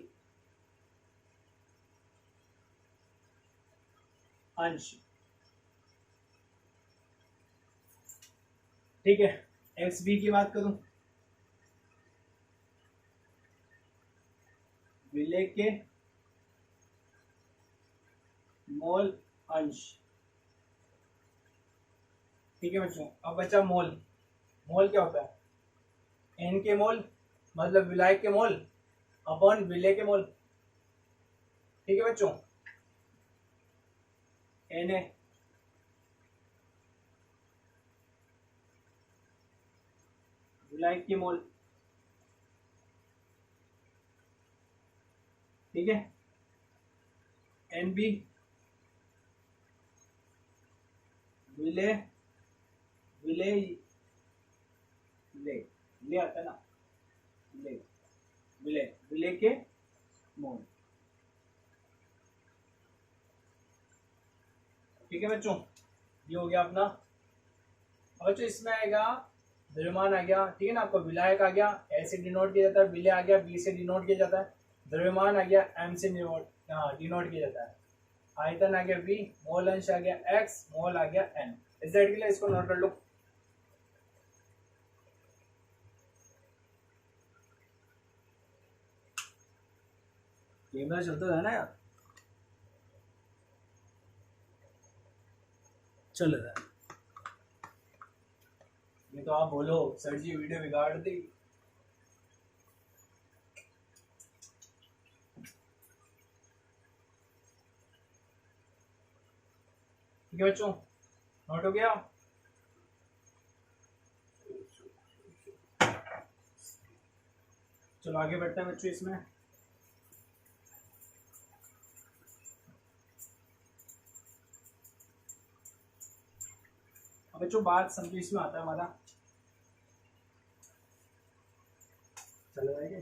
अंश, ठीक है। एक्स बी की बात करूं, विलय के मोल अंश, ठीक है बच्चों। अब बचा मोल, मोल क्या होता है, एन के मोल मतलब विलायक के मोल अपॉन विलय के मोल, ठीक है बच्चों। एन ए विलायक के मोल, ठीक है। एन बी विलय, विलय ले ले आता है ना, ले विलय, विलय के मोल, ठीक है बच्चों। ये हो गया अपना। अब बच्चों इसमें आएगा द्रव्यमान आ गया, ठीक है ना, आपको विलायक आ गया, ए से डिनोट किया जाता है, विलय आ गया, बी से डिनोट किया जाता है, द्रव्यमान आ गया, एम से डिनोट किया जाता है, आयतन आ गया वी, मोल अंश आ गया एक्स, मोल आ गया एन। इस साइड के लिए इसको नोट कर लो। कैमरा चलता है ना यार, चल रहा है। ये तो आप बोलो सर जी वीडियो बिगाड़ दी, ठीक है बच्चों, नोट हो गया। चलो आगे बढ़ते हैं बच्चों इसमें। बच्चों बात समझो, इसमें आता है हमारा, चल रहा है क्या?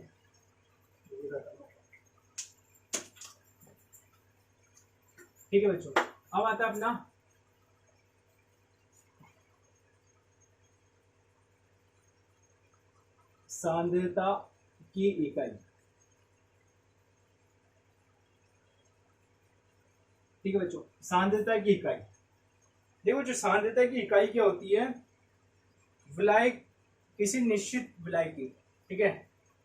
ठीक है बच्चों, अब आता है अपना सांद्रता की इकाई। ठीक है बच्चों, सांद्रता की इकाई, देखो जो सांद्रता की इकाई क्या होती है, विलायक, किसी निश्चित विलायक की, ठीक है,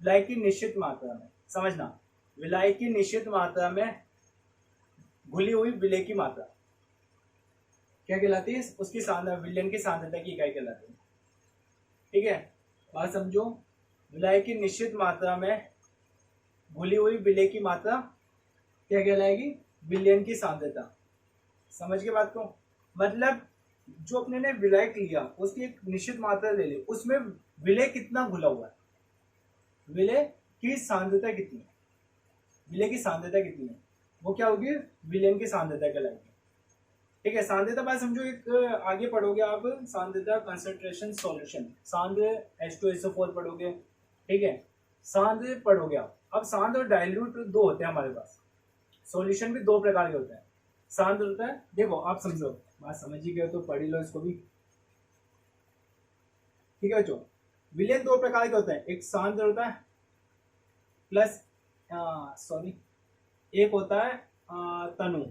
विलायक की निश्चित मात्रा में, समझना, विलायक की निश्चित मात्रा में घुली हुई विलेय की मात्रा क्या कहलाती है, उसकी विलयन की सांद्रता की इकाई कहलाती है। ठीक है, बात समझो, विलायक की निश्चित मात्रा में घुली हुई विलेय की मात्रा क्या कहलाएगी, विलयन की सांद्रता। समझ के बात को, मतलब जो अपने ने विलायक लिया उसकी एक निश्चित मात्रा ले ली, उसमें विलेय कितना घुला हुआ है, विलेय की सांद्रता कितनी है, विलेय की सांद्रता कितनी है, वो क्या होगी, विलयन की सांद्रता कहलाएगी। ठीक है, सांद्रता बात समझो, एक आगे पढ़ोगे आप सांद्रता कंसंट्रेशन सॉल्यूशन, सांद्र H2SO4 पढ़ोगे, ठीक है, सांद्र पढ़ोगे आप। अब सांद्र और डाइल्यूट दो होते हैं हमारे पास, सॉल्यूशन भी दो प्रकार के होते हैं। सांद्र होता है, देखो आप समझो, बात समझ ही गए तो पढ़ ही लो इसको भी। ठीक है बच्चों, विलयन दो प्रकार के होते हैं, एक सांद्र होता है प्लस सॉरी, एक होता है तनु,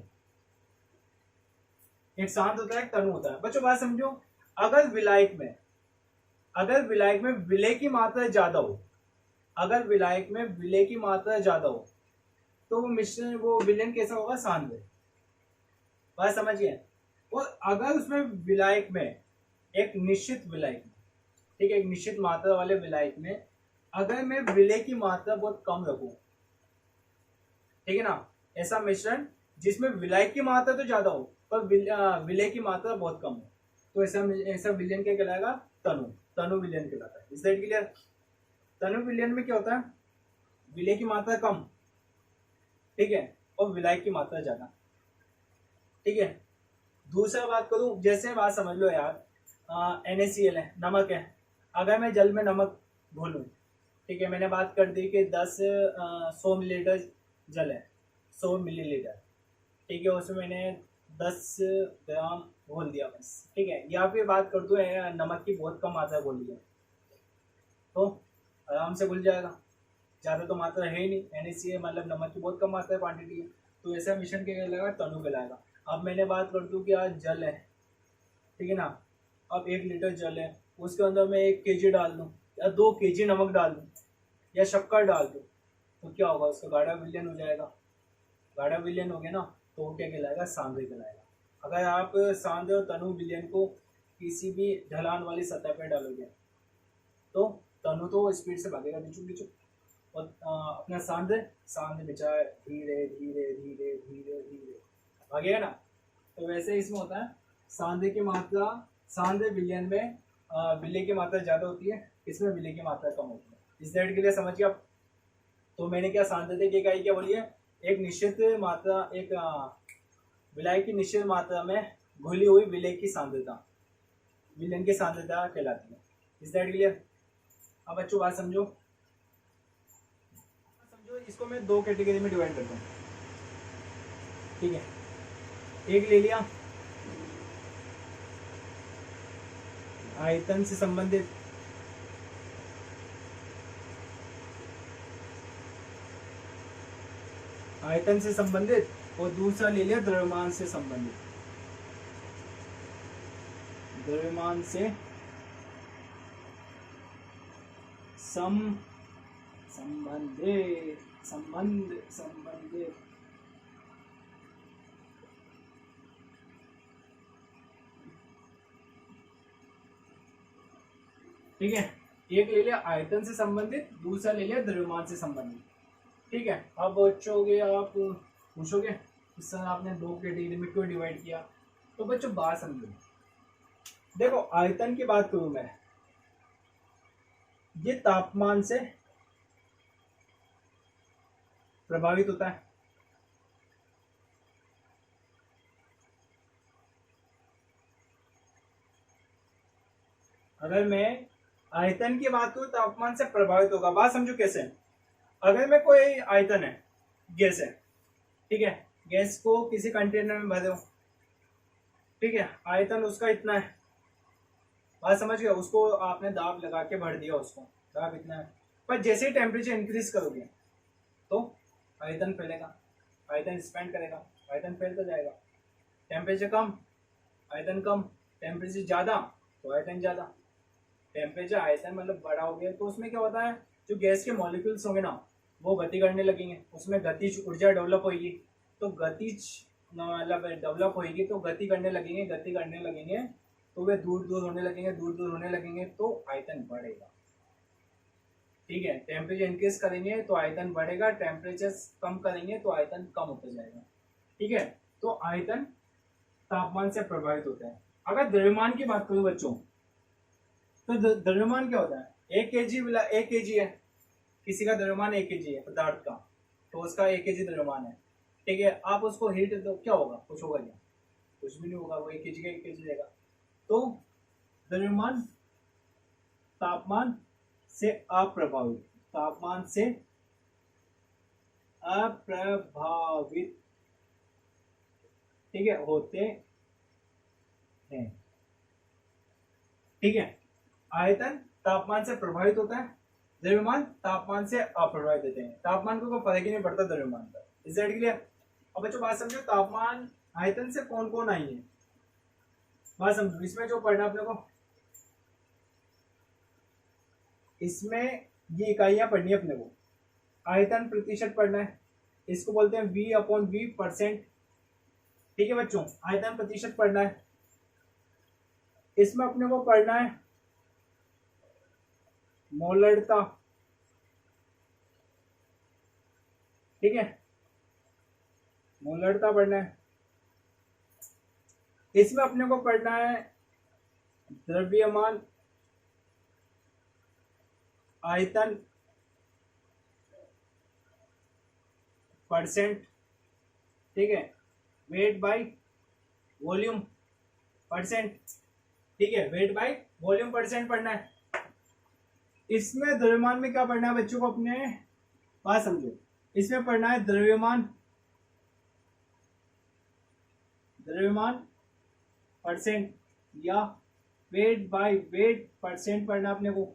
एक सांद्र होता है, तनु होता है। बच्चों बात समझो, अगर विलायक में, अगर विलायक में विलेय की मात्रा ज्यादा हो, अगर विलायक में विलेय की मात्रा ज्यादा हो तो वो मिश्रण, वो विलयन कैसा होगा, सांद्र। बात समझिए, और अगर उसमें विलायक में एक निश्चित विलायक में, ठीक है, एक निश्चित मात्रा वाले विलायक में अगर मैं विलेय की मात्रा बहुत कम रखूं, ठीक है ना, ऐसा मिश्रण जिसमें विलायक की मात्रा तो ज्यादा हो पर विलेय की मात्रा बहुत कम हो, तो ऐसा विलयन क्या कहलाएगा, तनु, तनु विलयन कहलाता है। इस साइड क्लियर, तनु विलयन में क्या होता है, विलेय की मात्रा कम, ठीक है, और विलायक की मात्रा ज्यादा। ठीक है, दूसरा बात करूं, जैसे बात समझ लो यार, NaCl है, नमक है, अगर मैं जल में नमक घोलूं, ठीक है, मैंने बात कर दी कि 100 मिलीलीटर जल है, 100 मिलीलीटर, ठीक है, उसमें मैंने 10 ग्राम घोल दिया बस, ठीक है, या फिर बात कर दो नमक की बहुत कम मात्रा घोल दिया तो आराम से घुल जाएगा, ज़्यादा तो मात्रा है ही नहीं, NaCl मतलब नमक की बहुत कम मात्रा क्वांटिटी है, तो ऐसा मिश्रण क्या कहलाएगा, तनु कहलाएगा। अब मैंने बात कर दूं कि आज जल है, ठीक है ना, अब 1 लीटर जल है, उसके अंदर मैं 1 kg डाल दूं या 2 kg नमक डाल दूं या शक्कर डाल दूं, तो क्या होगा, उसका गाढ़ा विलयन हो जाएगा, गाढ़ा विलयन हो गया ना, तो वो क्या कहलाएगा, सांद्र कहलाएगा। अगर आप सांद्र और तनु विलयन को किसी भी ढलान वाली सतह पर डालोगे तो तनु तो स्पीड से भागेगा बिचू बिचू, और अपना सांद्र, सांद्र बेचारा धीरे धीरे धीरे धीरे धीरे भागेगा ना, तो वैसे इसमें होता है, सांद्र की मात्रा, सांद्र विलयन में विलेय की मात्रा ज्यादा होती है, इसमें विलेय की मात्रा कम होती है। इस साइड के लिए समझिए आप, तो मैंने क्या सांद्रता की इकाई क्या बोली है, एक निश्चित मात्रा, एक विलायक की निश्चित मात्रा में घुली हुई विलेय की सांद्रता, विलयन की सांद्रता कहलाती है। इस साइड के लिए अब बच्चों बात समझो, इसको मैं 2 कैटेगरी में डिवाइड करता हूँ, ठीक है, एक ले लिया आयतन से संबंधित, आयतन से संबंधित, और दूसरा ले लिया द्रव्यमान से संबंधित, द्रव्यमान से संबंधित, संबंधित। ठीक है, एक ले लिया आयतन से संबंधित, दूसरा ले लिया द्रव्यमान से संबंधित। ठीक है, अब बच्चों के आप पूछोगे इस तरह आपने 2 कैटेगरी में क्यों डिवाइड किया, तो बच्चों बात समझो, देखो आयतन की बात करूं मैं, ये तापमान से प्रभावित होता है, अगर मैं आयतन की बात करूं तापमान से प्रभावित होगा, बात समझो कैसे। अगर मैं कोई आयतन है, गैस है, ठीक है, गैस को किसी कंटेनर में भर दो, ठीक है, आयतन उसका इतना है, बात समझ गए, उसको आपने दाब लगा के भर दिया, उसको दाब इतना है, पर जैसे ही टेम्परेचर इंक्रीज करोगे तो आयतन फैलेगा, आयतन एक्सपेंड करेगा, आयतन फैलता जाएगा। टेम्परेचर कम, आयतन कम, टेम्परेचर ज्यादा तो आयतन ज्यादा। टेम्परेचर आयतन मतलब बढ़ाओगे तो उसमें क्या होता है, जो गैस के मॉलिक्यूल्स होंगे ना वो गति करने लगेंगे, उसमें गतिज ऊर्जा डेवलप होगी, तो गतिज मतलब डेवलप होगी तो गति करने लगेंगे, गति करने लगेंगे तो वे दूर दूर होने लगेंगे, दूर दूर होने लगेंगे तो आयतन बढ़ेगा। ठीक है, टेम्परेचर इंक्रीज करेंगे तो आयतन बढ़ेगा, टेम्परेचर कम करेंगे तो आयतन कम होता जाएगा। ठीक है, तो आयतन तापमान से प्रभावित होता है। अगर द्रव्यमान की बात करूं बच्चों, तो द्रव्यमान क्या होता है, 1 kg 1 kg है, किसी का द्रव्यमान 1 kg है पदार्थ का, तो उसका 1 kg द्रव्यमान है। ठीक है, आप उसको हीट दो, क्या होगा, कुछ होगा क्या, कुछ भी नहीं होगा, वो 1 kg का 1 kg रहेगा। तो द्रव्यमान तापमान से अप्रभावित, तापमान से अप्रभावित, ठीक है, होते हैं। ठीक है, आयतन तापमान से प्रभावित होता है, द्रव्यमान तापमान से अप्रभावित होते हैं, तापमान को कोई फर्क ही नहीं पड़ता द्रव्यमान का। Is that clear? अब बच्चों बात समझो, तापमान आयतन से कौन कौन आई है, बात समझो, इसमें जो पढ़ना अपने को, इसमें ये इकाइयां पढ़नी है अपने को, आयतन प्रतिशत पढ़ना है, इसको बोलते हैं V/V%। ठीक है बच्चों, आयतन प्रतिशत पढ़ना है, इसमें अपने को पढ़ना है मोलरता। ठीक है, मोलरता पढ़ना है, इसमें अपने को पढ़ना है द्रव्यमान आयतन परसेंट। ठीक है, वेट बाय वॉल्यूम परसेंट। ठीक है, वेट बाय वॉल्यूम परसेंट पढ़ना है। इसमें द्रव्यमान में क्या पढ़ना है बच्चों को अपने, बात समझो, इसमें पढ़ना है द्रव्यमान, द्रव्यमान परसेंट या वेट बाय वेट परसेंट पढ़ना अपने को।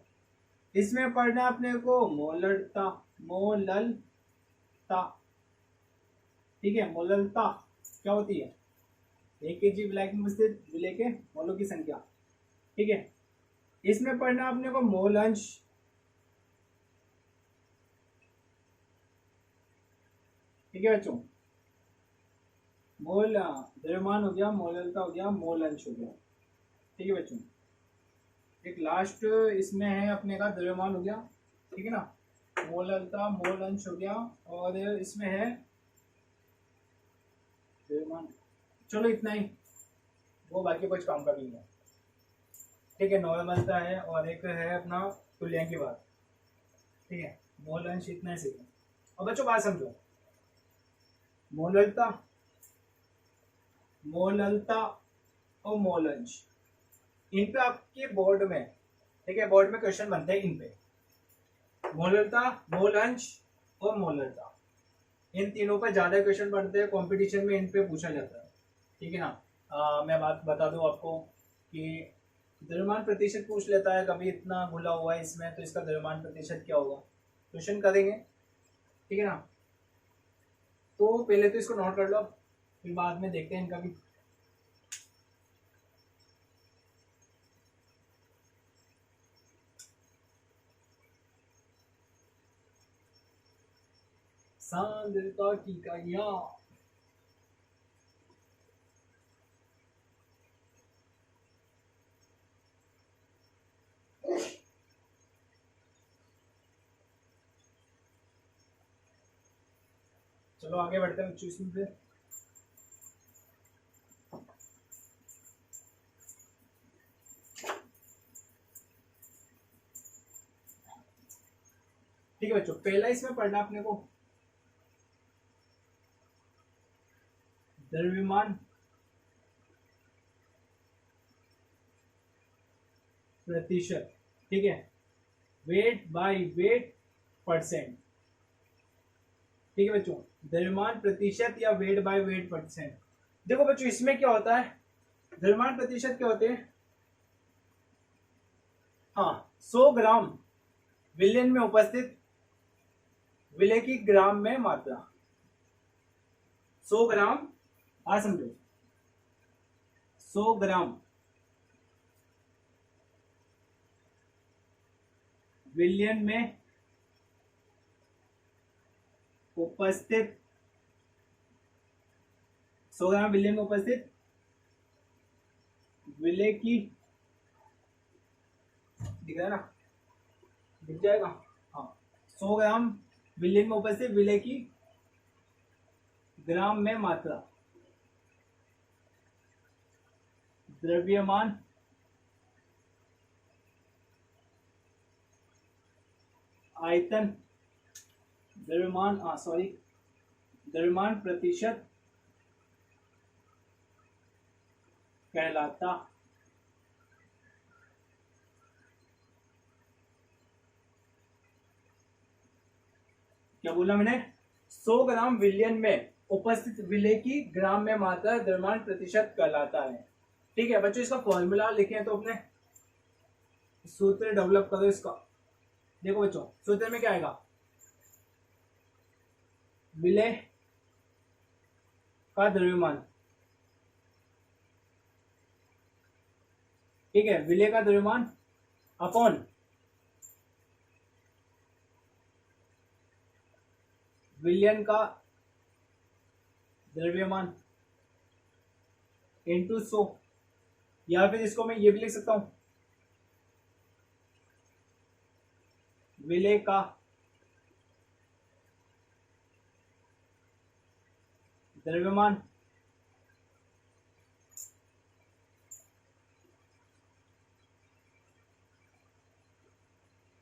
इसमें पढ़ना अपने को मोलरता, मोललता। ठीक है, मोललता क्या होती है, 1 kg ब्लैक में स्थित विलय के मोलों की संख्या। ठीक है, इसमें पढ़ना अपने को मोल अंश। ठीक है बच्चों, मोल द्रव्यमान हो गया, मोललता हो गया, मोल अंश हो गया। ठीक है बच्चों, एक लास्ट इसमें है अपने का द्रव्यमान हो गया, ठीक है ना, मोललता मोल अंश हो गया, और इसमें है द्रव्यमान। चलो इतना ही, वो बाकी कुछ काम का भी नहीं है। ठीक है, नॉर्मलता है और एक है अपना तुल्यांक की बात। ठीक है, मोल अंश इतना ही सीखो। और बच्चों बात समझो, मोललता, मोललता और मोल अंश, इन पे आपके बोर्ड में, ठीक है, बोर्ड में क्वेश्चन बनते हैं इन पे, मोललता, मोल अंश और मोललता, इन तीनों पे ज्यादा क्वेश्चन बनते हैं, कंपटीशन में इन पे पूछा जाता है। ठीक है ना, मैं बात बता दूं आपको कि द्रव्यमान प्रतिशत पूछ लेता है, कभी इतना घुला हुआ है इसमें तो इसका द्रव्यमान प्रतिशत क्या होगा, क्वेश्चन करेंगे। ठीक है ना, तो पहले तो इसको नोट कर लो, फिर बाद में देखते हैं इनका भी। सांद्रता की इकाइयां, चलो आगे बढ़ते हैं बच्चों इसमें फिर। ठीक है बच्चों, पहला इसमें पढ़ना अपने को द्रव्यमान प्रतिशत, ठीक है, वेट बाय वेट परसेंट, ठीक है बच्चों, द्रव्यमान प्रतिशत या वेट बाय वेट परसेंट। देखो बच्चों इसमें क्या होता है, द्रव्यमान प्रतिशत क्या होते हैं, हाँ 100 ग्राम विलयन में उपस्थित विलय की ग्राम में मात्रा, 100 ग्राम, आ समझो 100 ग्राम विलयन में उपस्थित, 100 ग्राम विलयन में उपस्थित विलय की, दिख रहा है ना, दिख जाएगा, हाँ 100 ग्राम विलयन में उपस्थित विलय की ग्राम में मात्रा, द्रव्यमान आयतन, द्रव्यमान द्रव्यमान प्रतिशत कहलाता क्या बोला मैंने, 100 ग्राम विलयन में उपस्थित विलय की ग्राम में मात्रा द्रव्यमान प्रतिशत कहलाता है। ठीक है बच्चों, इसका फॉर्मूला लिखे हैं तो अपने सूत्र डेवलप करो इसका। देखो बच्चों सूत्र में क्या आएगा, विलय का द्रव्यमान, ठीक है, विलय का द्रव्यमान अपॉन विलयन का द्रव्यमान इंटू 100, या फिर इसको मैं ये भी लिख सकता हूं, विलय का द्रव्यमान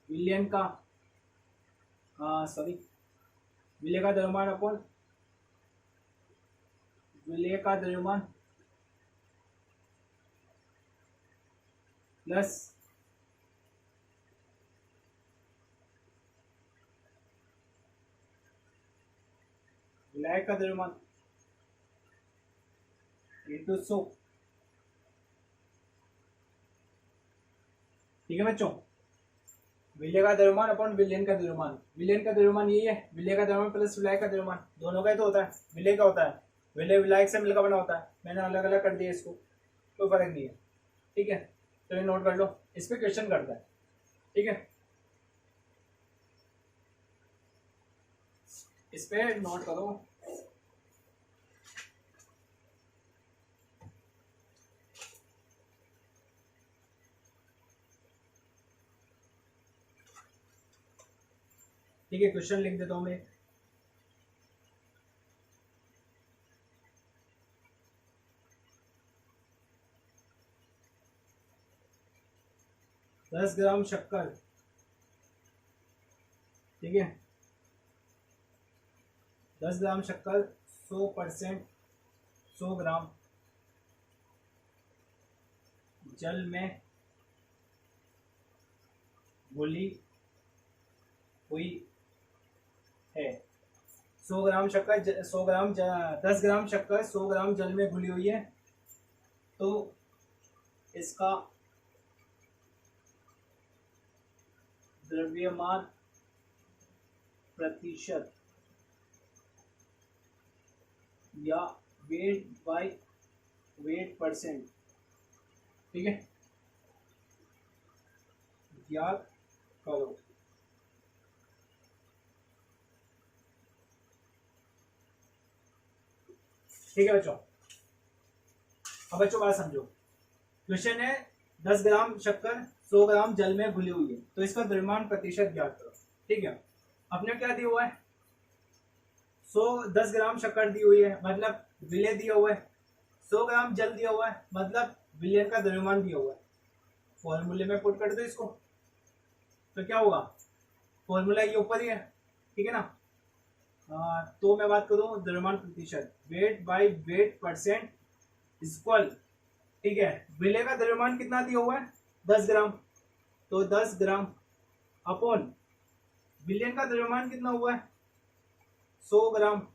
विलयन का विलय का द्रव्यमान अपॉन विलय का द्रव्यमान प्लस विलय का द्रव्यमान इंटू 100। ठीक है बच्चों, विलय का द्रव्यमान अपॉन विलयन का द्रव्यमान, विलयन का द्रव्यमान यही है, विलय का द्रव्यमान प्लस विलय का द्रव्यमान, दोनों का ही तो होता है। विलय का होता है, विलय विलायक से मिलकर बना होता है, मैंने अलग अलग कर दिया इसको, कोई फर्क नहीं है। ठीक है, तो ये नोट कर लो, इस पे क्वेश्चन करता है। ठीक है, इस पे नोट करो। ठीक है, क्वेश्चन लिख देता हूं मैं। दस ग्राम शक्कर, ठीक है, 10 ग्राम शक्कर 100% 100 ग्राम जल में घुली हुई है। 100 ग्राम शक्कर 100 ग्राम 10 ग्राम शक्कर 100 ग्राम जल में घुली हुई है, तो इसका द्रव्यमान प्रतिशत या वेट बाय वेट परसेंट, ठीक है, ज्ञात करो। ठीक है बच्चों, अब बच्चों बात समझो। क्वेश्चन है 10 ग्राम शक्कर 100 ग्राम जल में घुली हुई है, तो इसका द्रव्यमान प्रतिशत ज्ञात करो। ठीक है, अपने क्या दिया हुआ है, 10 ग्राम शक्कर दी हुई है, मतलब विलय दिया हुआ है, 100 ग्राम जल दिया हुआ है, मतलब विलयन का द्रव्यमान दिया हुआ है। फॉर्मूले में पुट कर दो इसको, तो क्या होगा, फॉर्मूला ये ऊपर ही है, ठीक है ना। तो मैं बात करूं द्रव्यमान प्रतिशत, weight by weight percent equal, ठीक है, विलय का द्रव्यमान कितना दिया हुआ है 10 ग्राम, तो 10 ग्राम अपॉन विलियन का द्रव्यमान कितना हुआ है 100 ग्राम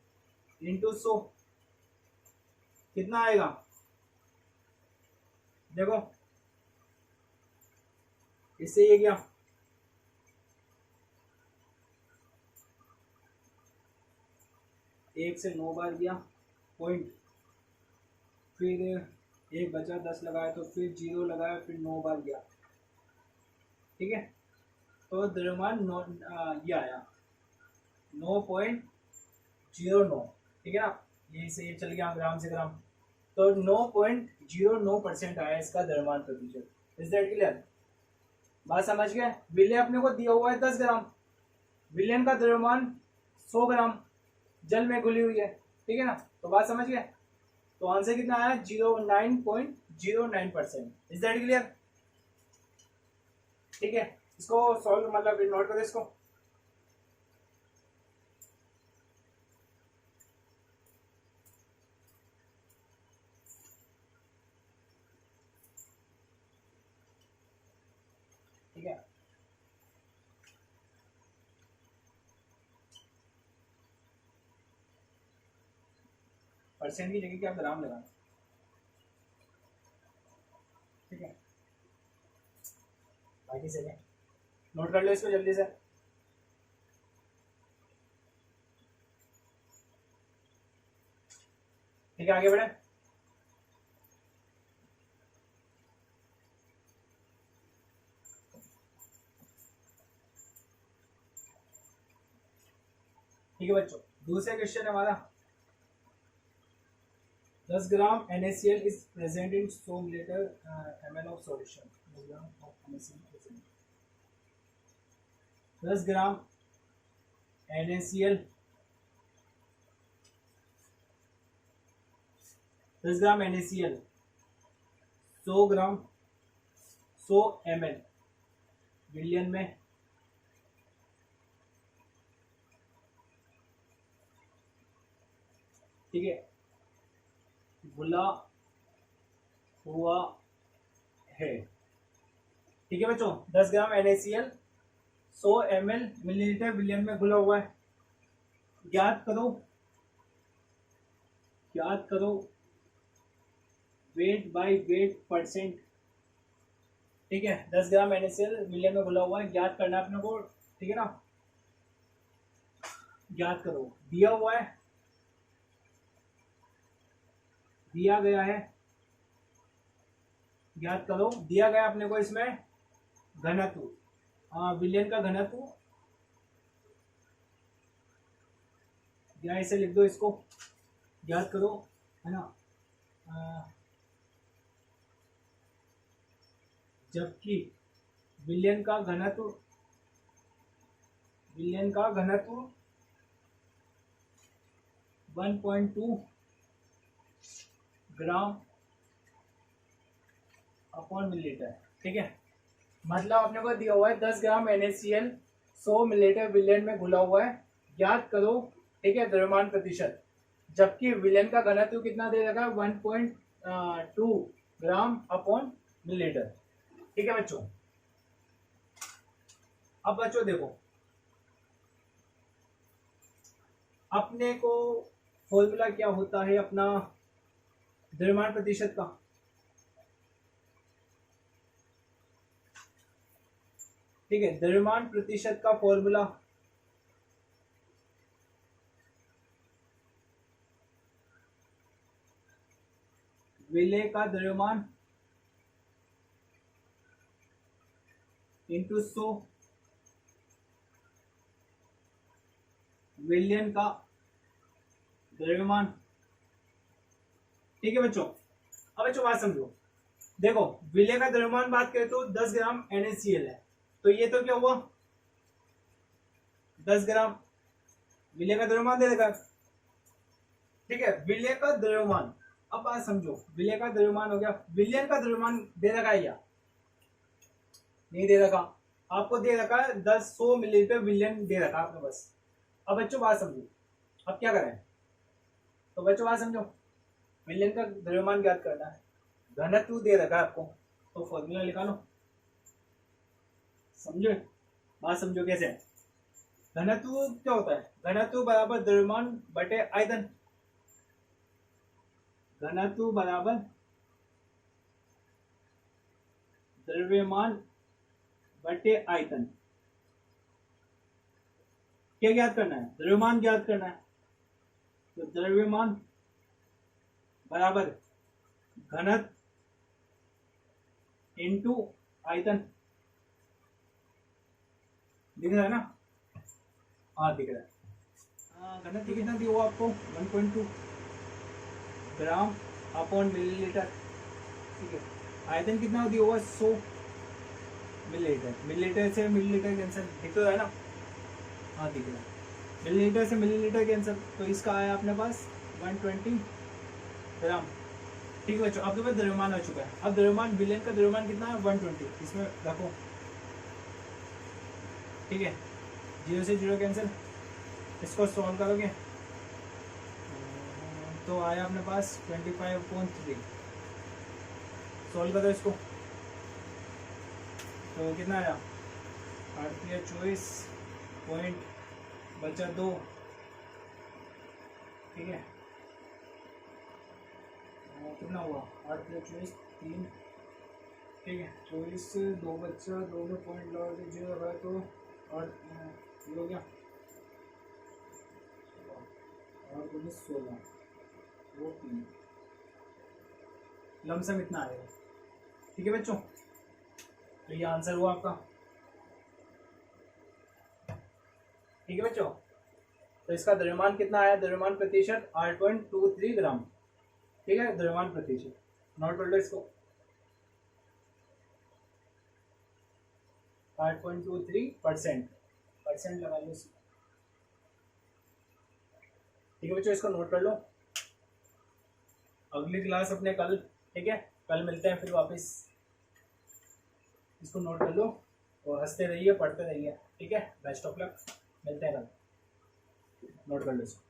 इंटू 100 कितना आएगा देखो इससे ये क्या 1 से 9 बार गया पॉइंट, फिर 1 बचा 10 लगाया तो फिर 0 लगाया फिर 9 बार गया। ठीक है तो द्रव्यमान ये आया 9.09। ठीक है ना, यही से ये चल गया ग्राम से ग्राम, तो 9.09% आया इसका द्रव्यमान प्रतिशत। Is that clear? बात समझ गए? विलय अपने को दिया हुआ है 10 ग्राम, विलयन का द्रव्यमान 100 ग्राम जल में घुली हुई है। ठीक है ना, तो बात समझ गए? तो आंसर कितना आया 09.09%। Is that clear? ठीक है, इसको सॉल्व मतलब नोट करो इसको। ठीक है, परसेंट की जगह क्या ग्राम लगाना। ठीक है, बाकी सही है, नोट कर लो इसको जल्दी से। ठीक है, आगे बढ़े। ठीक है बच्चों, दूसरा क्वेश्चन हमारा 10 ग्राम NaCl is present in 100 milliliter ml of solution। 10 gram NaCl 10 gram NaCl 10 gram NaCl 100 gram 100 ml million में ठीक है घुला हुआ है। ठीक है बच्चों, 10 ग्राम NaCl 100 ml मिलीलीटर विलियन में घुला हुआ है। ज्ञात करो वेट बाय वेट परसेंट। ठीक है, 10 ग्राम NaCl मिलियन में घुला हुआ है, ज्ञात करना अपने को। ठीक है ना, ज्ञात करो, दिया हुआ है, दिया गया है, ज्ञात करो, दिया गया अपने को इसमें घनत्व, विलियन का घनत्व, या ऐसे लिख दो इसको, ज्ञात करो, है ना। जबकि विलियन का घनत्व 1.2 ग्राम अपॉन मिलीलीटर। ठीक है, मतलब अपने को दिया हुआ है 10 ग्राम NaCl 100 मिलीलीटर विलियन में घुला हुआ है, ज्ञात करो। ठीक है, द्रव्यमान प्रतिशत, जबकि विलियन का घनत्व कितना दे रखा है 1.2 ग्राम अपॉन मिलीलीटर। ठीक है बच्चों, अब बच्चों देखो, अपने को फॉर्मूला क्या होता है अपना द्रव्यमान प्रतिशत का। ठीक है, द्रव्यमान प्रतिशत का फॉर्मूला विलय का द्रव्यमान इंटू 100 विलियन का द्रव्यमान। ठीक है बच्चों, अब बच्चों बात समझो, देखो विलय का द्रव्यमान बात करें तो 10 ग्राम NaCl है, तो ये तो क्या हुआ 10 ग्राम विलय का द्रव्यमान दे रखा है। ठीक है, विलय का द्रव्यमान, अब बात समझो, विलय का द्रव्यमान हो गया, विलियन का द्रव्यमान दे रखा है या नहीं दे रखा? आपको दे रखा है 100 मिलीलीटर विलियन दे रखा आपने बस। अब बच्चों बात समझो, अब क्या करें, तो बच्चों बात समझो, विलियन का द्रव्यमान ज्ञात करना है, घनत्व दे रखा है आपको, तो फॉर्मूला निकालो। समझो, बात समझो कैसे है। घनत्व क्या होता है, घनत्व बराबर द्रव्यमान बटे आयतन, घनत्व बराबर द्रव्यमान बटे आयतन। क्या ज्ञात करना है, द्रव्यमान ज्ञात करना है। तो द्रव्यमान बराबर घनत्व इंटू आयतन, दिख रहा है ना, हाँ दिख रहा है। घनत्व कितना दिया हुआ आपको, 1.2 ग्राम अपॉन मिलीलीटर, ठीक है। आयतन कितना दिया हुआ, 100 मिलीलीटर, मिलीलीटर से मिलीलीटर कैंसर, दिख तो है ना, हाँ दिख रहा है। मिलीलीटर से मिलीलीटर कैंसर, तो इसका आया अपने पास 120 ग्राम, ठीक है बच्चों। आपके पास द्रव्यमान आ चुका है। अब द्रव्यमान, विलेन का द्रव्यमान कितना है, 120, इसमें रखो, ठीक है। 0 से 0 कैंसिल, इसको सॉल्व करोगे तो आया अपने पास 25.3, सॉल्व करो इसको तो कितना आया, 24 पॉइंट बचा 2, ठीक है। कितना हुआ, 8 या 24 3, ठीक है। 24 2 बच्चा, 2 में पॉइंट लगा के 0 है तो 8 हो गया, 8 2 16, वो 3, लमसम इतना आएगा, ठीक है बच्चों। तो ये आंसर हुआ आपका, ठीक है बच्चों। तो इसका द्रव्यमान कितना आया, द्रव्यमान प्रतिशत 8.23 ग्राम, ठीक है। द्रव्यमान प्रतिशत नोट कर लो इसको, 8.23%, परसेंट लगा लो इसको, ठीक है बच्चों। इसको नोट कर लो। अगली क्लास अपने कल, ठीक है, कल मिलते हैं फिर वापस। इसको नोट कर लो और हंसते रहिए, पढ़ते रहिए, ठीक है। बेस्ट ऑफ लक, मिलते हैं कल, नोट कर लो इसको।